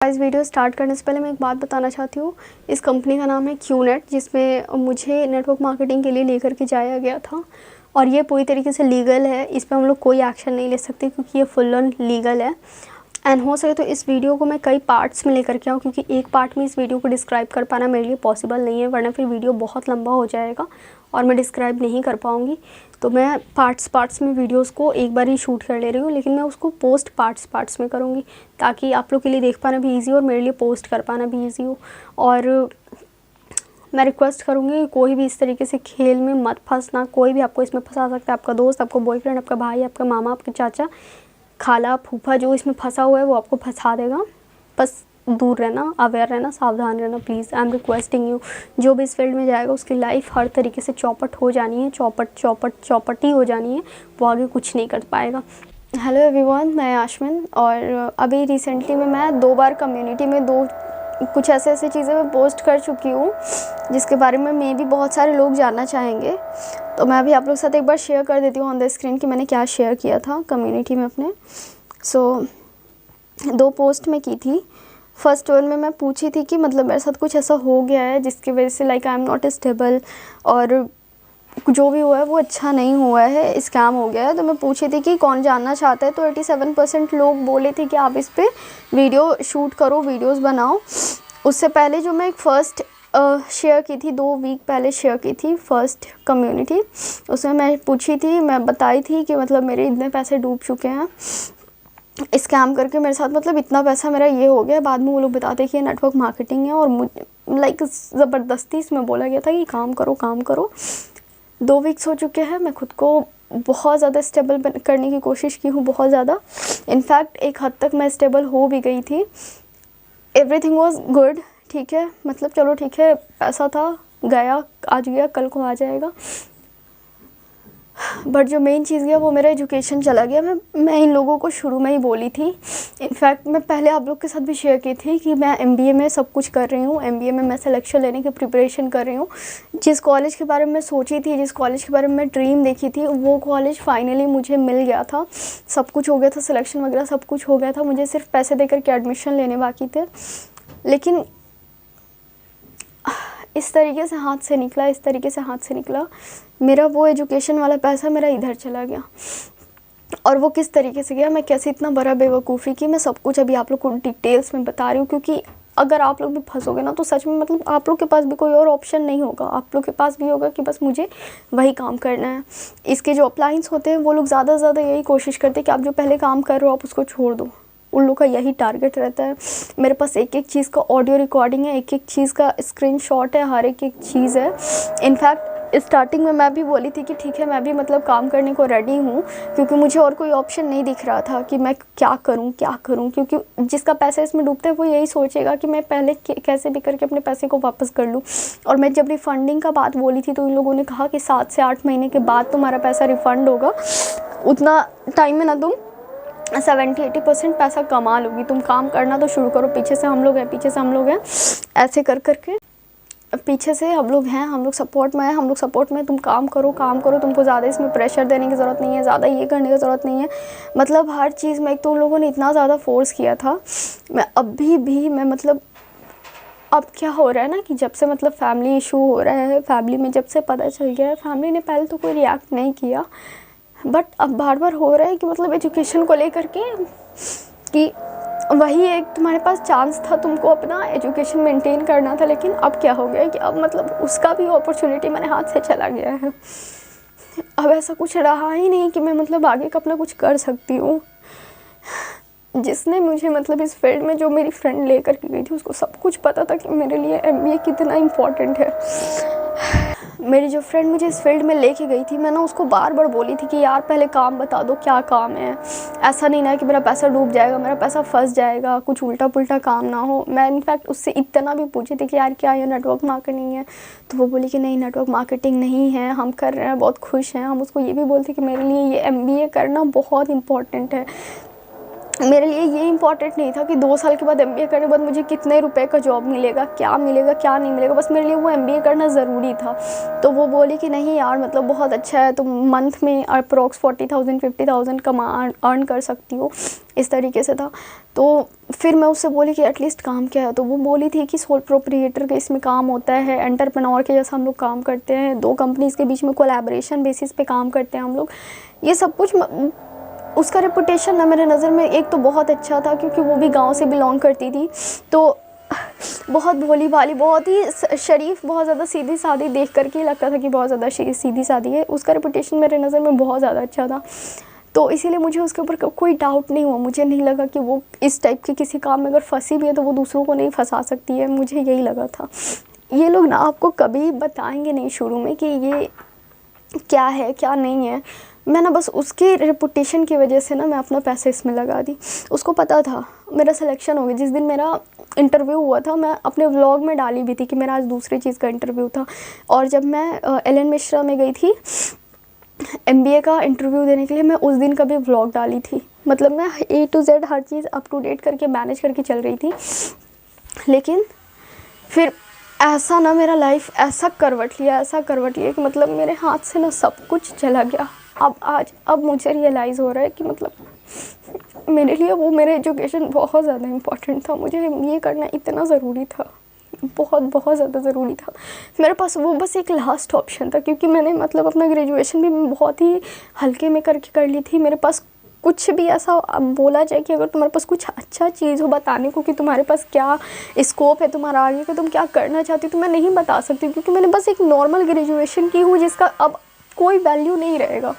इस video start करने से पहले मैं एक बात बताना चाहती हूँ। इस कंपनी का नाम है क्यूनेट, जिसमें मुझे नेटवर्क मार्केटिंग के लिए लेकर के जाया गया था और ये पूरी तरीके से लीगल है। इस पर हम लोग कोई एक्शन नहीं ले सकते क्योंकि ये फुल ऑन लीगल है। एंड हो सके तो इस वीडियो को मैं कई पार्ट्स में लेकर के आऊँ, क्योंकि एक पार्ट में इस वीडियो को डिस्क्राइब कर पाना मेरे लिए पॉसिबल नहीं है, वरना फिर वीडियो बहुत लंबा हो जाएगा और मैं डिस्क्राइब नहीं कर पाऊँगी। तो मैं पार्ट्स में वीडियोस को एक बार ही शूट कर ले रही हूँ, लेकिन मैं उसको पोस्ट पार्ट्स में करूँगी ताकि आप लोग के लिए देख पाना भी ईजी और मेरे लिए पोस्ट कर पाना भी ईजी हो। और मैं रिक्वेस्ट करूँगी कोई भी इस तरीके से खेल में मत फंसना। कोई भी आपको इसमें फंसा सकता है, आपका दोस्त, आपका बॉयफ्रेंड, आपका भाई, आपका मामा, आपके चाचा, खाला, फूफा, जो इसमें फंसा हुआ है वो आपको फंसा देगा। बस दूर रहना, अवेयर रहना, सावधान रहना please. I am requesting you. जो भी इस फील्ड में जाएगा उसकी लाइफ हर तरीके से चौपट हो जानी है, चौपट ही हो जानी है, वो आगे कुछ नहीं कर पाएगा। हेलो एवरीवन, मैं आशमिन और अभी रिसेंटली में मैं 2 बार कम्युनिटी में कुछ ऐसे चीज़ें मैं पोस्ट कर चुकी हूँ जिसके बारे में मे भी बहुत सारे लोग जानना चाहेंगे। तो मैं अभी आप लोग के साथ एक बार शेयर कर देती हूँ ऑन द स्क्रीन कि मैंने क्या शेयर किया था कम्युनिटी में अपने। 2 पोस्ट में की थी। फर्स्ट वन में मैं पूछी थी कि मतलब मेरे साथ कुछ ऐसा हो गया है जिसकी वजह से like I am not stable और जो भी हुआ है वो अच्छा नहीं हुआ है, स्कैम हो गया है। तो मैं पूछी थी कि कौन जानना चाहता है, तो 87% लोग बोले थे कि आप इस पे वीडियो शूट करो, वीडियोस बनाओ। उससे पहले जो मैं एक फ़र्स्ट शेयर की थी, 2 वीक पहले शेयर की थी फर्स्ट कम्युनिटी, उसमें मैं पूछी थी, मैं बताई थी कि मतलब मेरे इतने पैसे डूब चुके हैं स्कैम करके मेरे साथ, मतलब इतना पैसा मेरा ये हो गया। बाद में वो लोग बताते कि ये नेटवर्क मार्केटिंग है और मुझे लाइक ज़बरदस्ती इसमें बोला गया था कि काम करो। 2 वीक्स हो चुके हैं, मैं खुद को बहुत ज़्यादा स्टेबल करने की कोशिश की हूँ, बहुत ज़्यादा। इनफैक्ट एक हद तक मैं स्टेबल हो भी गई थी। एवरीथिंग वाज गुड, ठीक है, मतलब चलो ठीक है, पैसा था, गया, आज गया, कल को आ जाएगा। बट जो मेन चीज़ गया वो मेरा एजुकेशन चला गया। मैं इन लोगों को शुरू में ही बोली थी। इनफैक्ट मैं पहले आप लोग के साथ भी शेयर की थी कि मैं MBA में सब कुछ कर रही हूँ। MBA में मैं सिलेक्शन लेने की प्रिपरेशन कर रही हूँ। जिस कॉलेज के बारे में सोची थी, जिस कॉलेज के बारे में ड्रीम देखी थी, वो कॉलेज फाइनली मुझे मिल गया था। सब कुछ हो गया था, सिलेक्शन वगैरह सब कुछ हो गया था, मुझे सिर्फ पैसे देकर के एडमिशन लेने बाकी थे। लेकिन इस तरीके से हाथ से निकला मेरा वो एजुकेशन वाला पैसा, मेरा इधर चला गया। और वो किस तरीके से गया, मैं कैसे इतना बड़ा बेवकूफ़ी की, मैं सब कुछ अभी आप लोग को डिटेल्स में बता रही हूँ। क्योंकि अगर आप लोग भी फंसोगे ना तो सच में मतलब आप लोग के पास भी कोई और ऑप्शन नहीं होगा। आप लोग के पास भी होगा कि बस मुझे वही काम करना है। इसके जो अपलाइंस होते हैं वो लोग ज़्यादा से ज़्यादा यही कोशिश करते हैं कि आप जो पहले काम कर रहे हो आप उसको छोड़ दो। उन लोग का यही टारगेट रहता है। मेरे पास एक चीज़ का ऑडियो रिकॉर्डिंग है, एक चीज़ का स्क्रीनशॉट है, हर एक चीज़ है। इनफैक्ट स्टार्टिंग में मैं भी बोली थी कि ठीक है, मैं भी मतलब काम करने को रेडी हूँ, क्योंकि मुझे और कोई ऑप्शन नहीं दिख रहा था कि मैं क्या करूँ। क्योंकि जिसका पैसा इसमें डूबता है वो यही सोचेगा कि मैं पहले कैसे भी करके अपने पैसे को वापस कर लूँ। और मैं जब रिफ़ंडिंग का बात बोली थी तो इन लोगों ने कहा कि 7 से 8 महीने के बाद तुम्हारा पैसा रिफ़ंड होगा। उतना टाइम में ना तुम 70-80% पैसा कमा लोगी। तुम काम करना तो शुरू करो, पीछे से हम लोग हैं, ऐसे कर करके पीछे से हम लोग सपोर्ट में, तुम काम करो। तुमको ज़्यादा इसमें प्रेशर देने की ज़रूरत नहीं है, ज़्यादा ये करने की ज़रूरत नहीं है। मतलब हर चीज़ में एक तो उन लोगों ने इतना ज़्यादा फोर्स किया था। मैं अभी भी मतलब अब क्या हो रहा है ना कि जब से मतलब फैमिली इशू हो रहा है, फैमिली में जब से पता चल गया है, फैमिली ने पहले तो कोई रिएक्ट नहीं किया, बट अब बार हो रहा है कि मतलब एजुकेशन को लेकर के कि वही एक तुम्हारे पास चांस था, तुमको अपना एजुकेशन मेंटेन करना था। लेकिन अब क्या हो गया है कि अब मतलब उसका भी अपॉर्चुनिटी मेरे हाथ से चला गया है। अब ऐसा कुछ रहा ही नहीं कि मैं मतलब आगे का अपना कुछ कर सकती हूँ। जिसने मुझे मतलब इस फील्ड में, जो मेरी फ्रेंड लेकर के गई थी, उसको सब कुछ पता था कि मेरे लिए MBA कितना इम्पोर्टेंट है। मेरी जो फ्रेंड मुझे इस फील्ड में लेके गई थी, मैं ना उसको बार बोली थी कि यार पहले काम बता दो, क्या काम है। ऐसा नहीं ना कि मेरा पैसा डूब जाएगा, मेरा पैसा फंस जाएगा, कुछ उल्टा पुल्टा काम ना हो। मैं इनफैक्ट उससे इतना भी पूछी थी कि यार क्या ये नेटवर्क मार्केटिंग है, तो वो बोली कि नहीं नेटवर्क मार्केटिंग नहीं है, हम कर रहे हैं, बहुत खुश हैं। हम उसको ये भी बोलते कि मेरे लिए ये MBA करना बहुत इम्पोर्टेंट है। मेरे लिए ये इम्पॉर्टेंट नहीं था कि 2 साल के बाद एमबीए करने के बाद मुझे कितने रुपए का जॉब मिलेगा, क्या मिलेगा क्या नहीं मिलेगा, बस मेरे लिए वो एमबीए करना ज़रूरी था। तो वो बोली कि नहीं यार मतलब बहुत अच्छा है, तुम मंथ में अप्रॉक्स 40,000 50,000 अर्न कर सकती हो, इस तरीके से था। तो फिर मैं उससे बोली कि एटलीस्ट काम क्या है, तो वो बोली थी कि सोल प्रोप्रिएटर के इसमें काम होता है, एंटरप्रेन्योर के जैसा हम लोग काम करते हैं, 2 कंपनीज़ के बीच में कोलैबोरेशन बेसिस पे काम करते हैं हम लोग। ये सब कुछ उसका रेपुटेशन ना मेरे नज़र में एक तो बहुत अच्छा था, क्योंकि वो भी गांव से बिलोंग करती थी, तो बहुत भोली भाली, बहुत ही शरीफ, बहुत ज़्यादा सीधी सादी देख करके लगता था कि बहुत ज़्यादा सीधी सादी है। उसका रेपुटेशन मेरे नज़र में बहुत ज़्यादा अच्छा था, तो इसीलिए मुझे उसके ऊपर कोई डाउट नहीं हुआ। मुझे नहीं लगा कि वो इस टाइप के किसी काम में अगर फंसी भी है तो वो दूसरों को नहीं फंसा सकती है, मुझे यही लगा था। ये लोग ना आपको कभी बताएंगे नहीं शुरू में कि ये क्या है क्या नहीं है। मैं ना बस उसके रेपुटेशन की वजह से ना मैं अपना पैसा इसमें लगा दी। उसको पता था मेरा सिलेक्शन हो गया। जिस दिन मेरा इंटरव्यू हुआ था, मैं अपने व्लॉग में डाली भी थी कि मेरा आज दूसरी चीज़ का इंटरव्यू था। और जब मैं एलन मिश्रा में गई थी एमबीए का इंटरव्यू देने के लिए, मैं उस दिन का भी व्लॉग डाली थी। मतलब मैं A to Z हर चीज़ अप टू डेट करके मैनेज करके चल रही थी। लेकिन फिर ऐसा ना मेरा लाइफ ऐसा करवट लिया कि मतलब मेरे हाथ से ना सब कुछ चला गया। अब मुझे रियलाइज़ हो रहा है कि मतलब मेरे लिए वो मेरा एजुकेशन बहुत ज़्यादा इम्पोर्टेंट था। मुझे ये करना इतना ज़रूरी था, बहुत ज़्यादा ज़रूरी था। मेरे पास वो बस एक लास्ट ऑप्शन था, क्योंकि मैंने मतलब अपना ग्रेजुएशन भी बहुत ही हल्के में करके कर ली थी। मेरे पास कुछ भी ऐसा बोला जाए कि अगर तुम्हारे पास कुछ अच्छा चीज़ हो बताने को कि तुम्हारे पास क्या स्कोप है तुम्हारा आगे का, तुम क्या करना चाहती हो, तो मैं नहीं बता सकती, क्योंकि मैंने बस एक नॉर्मल ग्रेजुएशन की हूँ जिसका अब कोई वैल्यू नहीं रहेगा।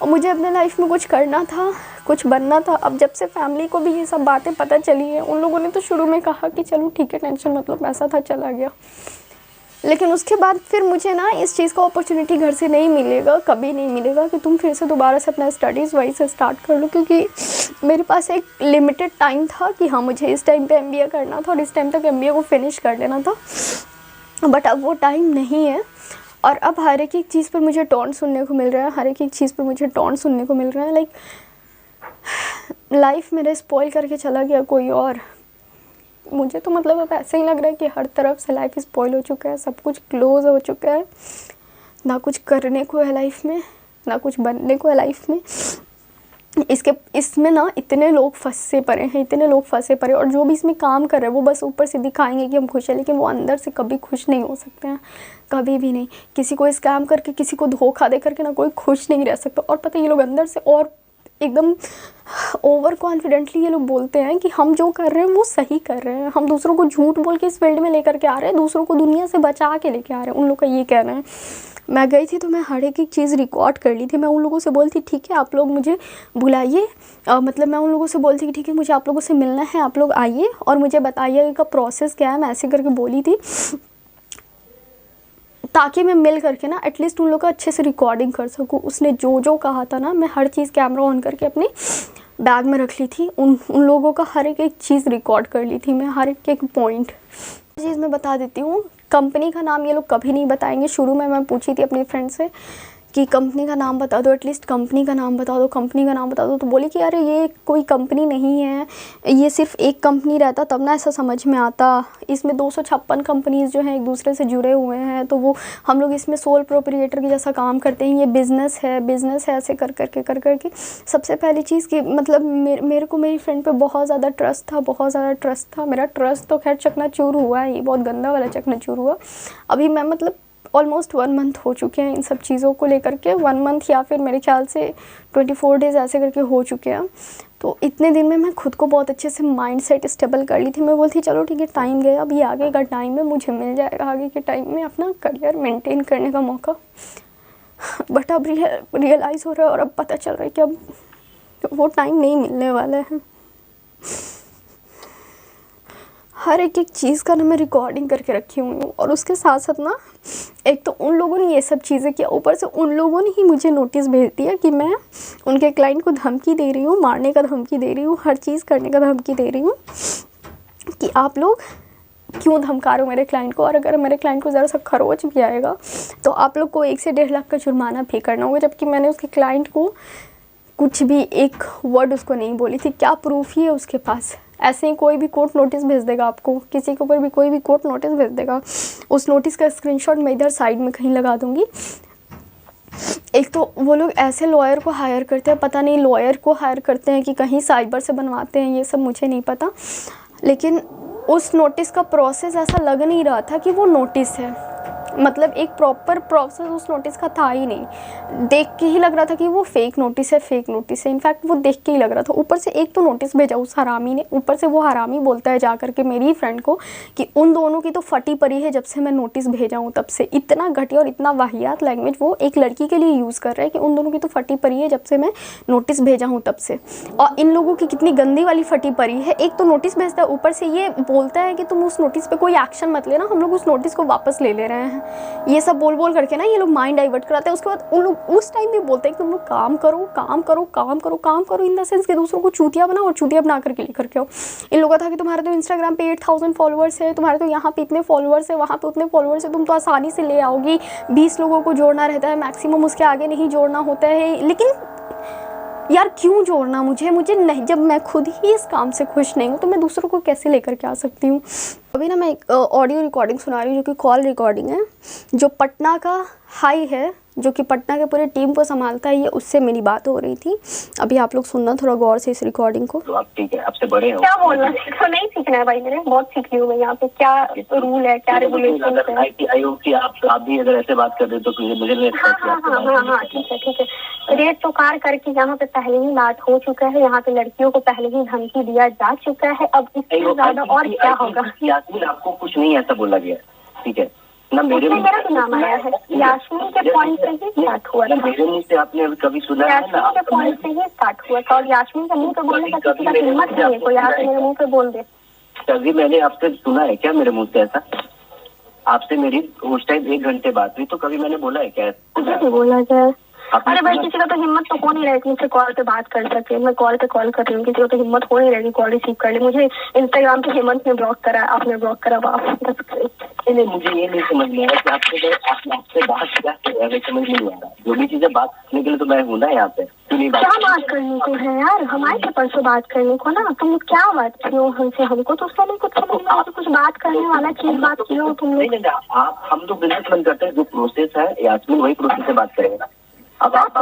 और मुझे अपने लाइफ में कुछ करना था, कुछ बनना था। अब जब से फैमिली को भी ये सब बातें पता चली हैं, उन लोगों ने तो शुरू में कहा कि चलो ठीक है टेंशन मतलब ऐसा था चला गया, लेकिन उसके बाद फिर मुझे ना इस चीज़ का अपॉर्चुनिटी घर से नहीं मिलेगा, कभी नहीं मिलेगा कि तुम फिर से दोबारा से अपना स्टडीज़ वाइज से स्टार्ट कर लो। क्योंकि मेरे पास एक लिमिटेड टाइम था कि हाँ मुझे इस टाइम पे एमबीए करना था और इस टाइम तक एमबीए को फिनिश कर लेना था, बट अब वो टाइम नहीं है। और अब हर एक चीज़ पर मुझे टॉन्ट सुनने को मिल रहा है, हर एक चीज़ पर मुझे टॉन्ट सुनने को मिल रहा है। लाइक लाइफ मेरे स्पॉइल करके चला गया कोई और। मुझे तो मतलब अब ऐसे ही लग रहा है कि हर तरफ से लाइफ स्पॉइल हो चुका है, सब कुछ क्लोज हो चुका है, ना कुछ करने को है लाइफ में, ना कुछ बनने को है लाइफ में। इसमें ना इतने लोग फंसे पड़े हैं, और जो भी इसमें काम कर रहे हैं वो बस ऊपर से दिखाएंगे कि हम खुश हैं, लेकिन वो अंदर से कभी खुश नहीं हो सकते हैं, कभी भी नहीं। किसी को स्कैम करके, किसी को धोखा दे करके ना कोई खुश नहीं रह सकता। और पता है ये लोग अंदर से और एकदम ओवर कॉन्फिडेंटली ये लोग बोलते हैं कि हम जो कर रहे हैं वो सही कर रहे हैं, हम दूसरों को झूठ बोल के इस फील्ड में लेकर के आ रहे हैं, दूसरों को दुनिया से बचा के लेके आ रहे हैं, उन लोग का ये कहना है। मैं गई थी तो मैं हर एक चीज़ रिकॉर्ड कर ली थी। मैं उन लोगों से बोलती ठीक है आप लोग मुझे बुलाइए, मतलब मैं उन लोगों से बोलती कि ठीक है मुझे आप लोगों से मिलना है, आप लोग आइए और मुझे बताइए का प्रोसेस क्या है, मैं ऐसे करके बोली थी, ताकि मैं मिल करके ना एटलीस्ट उन लोगों का अच्छे से रिकॉर्डिंग कर सकूँ। उसने जो जो कहा था ना, मैं हर चीज़ कैमरा ऑन करके अपनी बैग में रख ली थी, उन लोगों का हर एक चीज़ रिकॉर्ड कर ली थी मैं, हर एक पॉइंट। चीज़ मैं बता देती हूँ, कंपनी का नाम ये लोग कभी नहीं बताएंगे। शुरू में मैं पूछी थी अपनी फ्रेंड से कि कंपनी का नाम बता दो, एटलीस्ट कंपनी का नाम बता दो, कंपनी का नाम बता दो। तो बोली कि अरे ये कोई कंपनी नहीं है, ये सिर्फ एक कंपनी रहता तब ना ऐसा समझ में आता। इसमें 256 कंपनीज़ जो हैं एक दूसरे से जुड़े हुए हैं, तो वो हम लोग इसमें सोल प्रोप्रिएटर के जैसा काम करते हैं, ये बिज़नेस है ऐसे कर करके। सबसे पहली चीज़ कि मतलब मेरे को मेरी फ्रेंड पे बहुत ज़्यादा ट्रस्ट था। मेरा ट्रस्ट तो खैर चकनाचूर हुआ है, ये बहुत गंदा वाला चकनाचूर हुआ। अभी मैं मतलब ऑलमोस्ट 1 मंथ हो चुके हैं इन सब चीज़ों को लेकर के, 1 मंथ या फिर मेरे ख्याल से 24 डेज़ ऐसे करके हो चुके हैं। तो इतने दिन में मैं खुद को बहुत अच्छे से माइंड सेट स्टेबल कर ली थी। मैं बोलती चलो ठीक है टाइम गया, अब ये आगे का टाइम में मुझे मिल जाएगा, आगे के टाइम में अपना करियर मेंटेन करने का मौका। बट अब रियलाइज़ हो रहा है और अब पता चल रहा है कि अब वो टाइम नहीं मिलने वाला है। हर एक चीज़ का ना मैं रिकॉर्डिंग करके रखी हुई हूँ, और उसके साथ साथ ना एक तो उन लोगों ने ये सब चीज़ें किया, ऊपर से उन लोगों ने ही मुझे नोटिस भेज दिया कि मैं उनके क्लाइंट को धमकी दे रही हूँ, मारने का धमकी दे रही हूँ, हर चीज़ करने का धमकी दे रही हूँ कि आप लोग क्यों धमका रहे हो मेरे क्लाइंट को, और अगर मेरे क्लाइंट को ज़रा सा खरोच भी आएगा तो आप लोग को 1 से 1.5 लाख का जुर्माना भी करना होगा। जबकि मैंने उसके क्लाइंट को कुछ भी एक वर्ड उसको नहीं बोली थी। क्या प्रूफ ही है उसके पास? ऐसे ही कोई भी कोर्ट नोटिस भेज देगा आपको, किसी के ऊपर भी कोई भी कोर्ट नोटिस भेज देगा। उस नोटिस का स्क्रीनशॉट मैं इधर साइड में कहीं लगा दूंगी। एक तो वो लोग ऐसे लॉयर को हायर करते हैं, पता नहीं लॉयर को हायर करते हैं कि कहीं साइबर से बनवाते हैं, ये सब मुझे नहीं पता। लेकिन उस नोटिस का प्रोसेस ऐसा लग नहीं रहा था कि वो नोटिस है, मतलब एक प्रॉपर प्रोसेस उस नोटिस का था ही नहीं। देख के ही लग रहा था कि वो फेक नोटिस है, फेक नोटिस है। इनफैक्ट वो देख के ही लग रहा था। ऊपर से एक तो नोटिस भेजा उस हरामी ने, ऊपर से वो हरामी बोलता है जा करके मेरी फ्रेंड को कि उन दोनों की तो फटी पड़ी है जब से मैं नोटिस भेजा हूँ तब से। इतना घटिया और इतना वाहियात लैंग्वेज वो एक लड़की के लिए यूज़ कर रहा है कि उन दोनों की तो फटी पड़ी है जब से मैं नोटिस भेजा हूँ तब से। और इन लोगों की कितनी गंदी वाली फटी पड़ी है। एक तो नोटिस भेजता है, ऊपर से ये बोलता है कि तुम उस नोटिस पे कोई एक्शन मत लेना, हम लोग उस नोटिस को वापस ले रहे हैं। ये सब बोल बोल करके ना ये लोग माइंड डाइवर्ट कराते हैं। उसके बाद उन लोग उस टाइम भी बोलते हैं कि तुम लोग काम करो काम करो काम करो काम करो, इन द सेंस कि दूसरों को चूतिया बनाओ और चूतिया बना करके लेकर के आओ। इन लोगों का था कि तुम्हारे तो इंस्टाग्राम पे 8000 फॉलोअर्स है, तुम्हारे तो यहाँ पे इतने फॉलोअर्स है, वहाँ पे उतने फॉलोअर्स है, तुम तो आसानी से ले आओगी। 20 लोगों को जोड़ना रहता है मैक्सिमम, उसके आगे नहीं जोड़ना होता है। लेकिन यार क्यों जोड़ना मुझे नहीं, जब मैं खुद ही इस काम से खुश नहीं हूँ तो मैं दूसरों को कैसे लेकर के आ सकती हूँ। अभी ना मैं एक ऑडियो रिकॉर्डिंग सुना रही हूँ जो कि कॉल रिकॉर्डिंग है, जो पटना का हाई है, जो कि पटना के पूरे टीम को संभालता है, ये उससे मेरी बात हो रही थी। अभी आप लोग सुनना थोड़ा गौर से इस रिकॉर्डिंग को। तो आप ठीक है, आपसे बड़े हो। क्या बोलना सीखो, नहीं सीखना है भाई, मैंने बहुत सीख ली हूँ मैं यहाँ पे। क्या रूल है, क्या रेगुलेशन है। आयोग की आप भी अगर ऐसे बात कर रहे तो मुझे नहीं लगता कि हाँ ठीक है। रेट तो कार करके यहाँ पे पहले ही बात हो चुका है, यहाँ पे लड़कियों को पहले ही धमकी दिया जा चुका है। अब इससे ज्यादा और क्या होगा। यास्मीन आपको कुछ नहीं ऐसा बोला गया, ठीक है ना? मेरा भी नाम आया है, यास्मीन के पॉइंट से ही स्टार्ट हुआ था। मेरे मुंह से आपने कभी सुना है ना? यास्मीन के पॉइंट से ही स्टार्ट हुआ था और यास्मीन का मुंह पे बोलने का किसी का हिम्मत नहीं है, कोई आके मेरे मुंह पे बोल दे। कभी मैंने आपसे सुना है क्या मेरे मुंह से ऐसा? आपसे मेरी उस टाइम 1 घंटे बात हुई तो कभी मैंने बोला है क्या? नहीं बोला जाए। अरे भाई किसी का तो हिम्मत तो हो नहीं रहा है मुझसे कॉल पे बात कर सके। मैं कॉल पे कॉल कर रही हूँ, किसी को तो हिम्मत हो नहीं रही कॉल रिसीव कर ले। मुझे इंस्टाग्राम पे हेमंत ने ब्लॉक करा, आपने ब्लॉक करा। नहीं, मुझे ये नहीं समझ में आया कि आपसे बात क्या है, समझ नहीं आ रहा। जो भी चीजें बात करने के लिए तो मैं हूँ ना यहाँ पे। क्या बात करने को है यार? हमारे थे परसों बात करने को ना, तुम क्या बात की हो हमसे? हमको तो उसका नहीं कुछ समझ में आया, कुछ बात करने वाला चीज बात की हो तुम लोग। आप हम तो बिजनेस बंद करते हैं, जो प्रोसेस है यास्मीन वही प्रोसेस से बात करेंगे ना। अब आप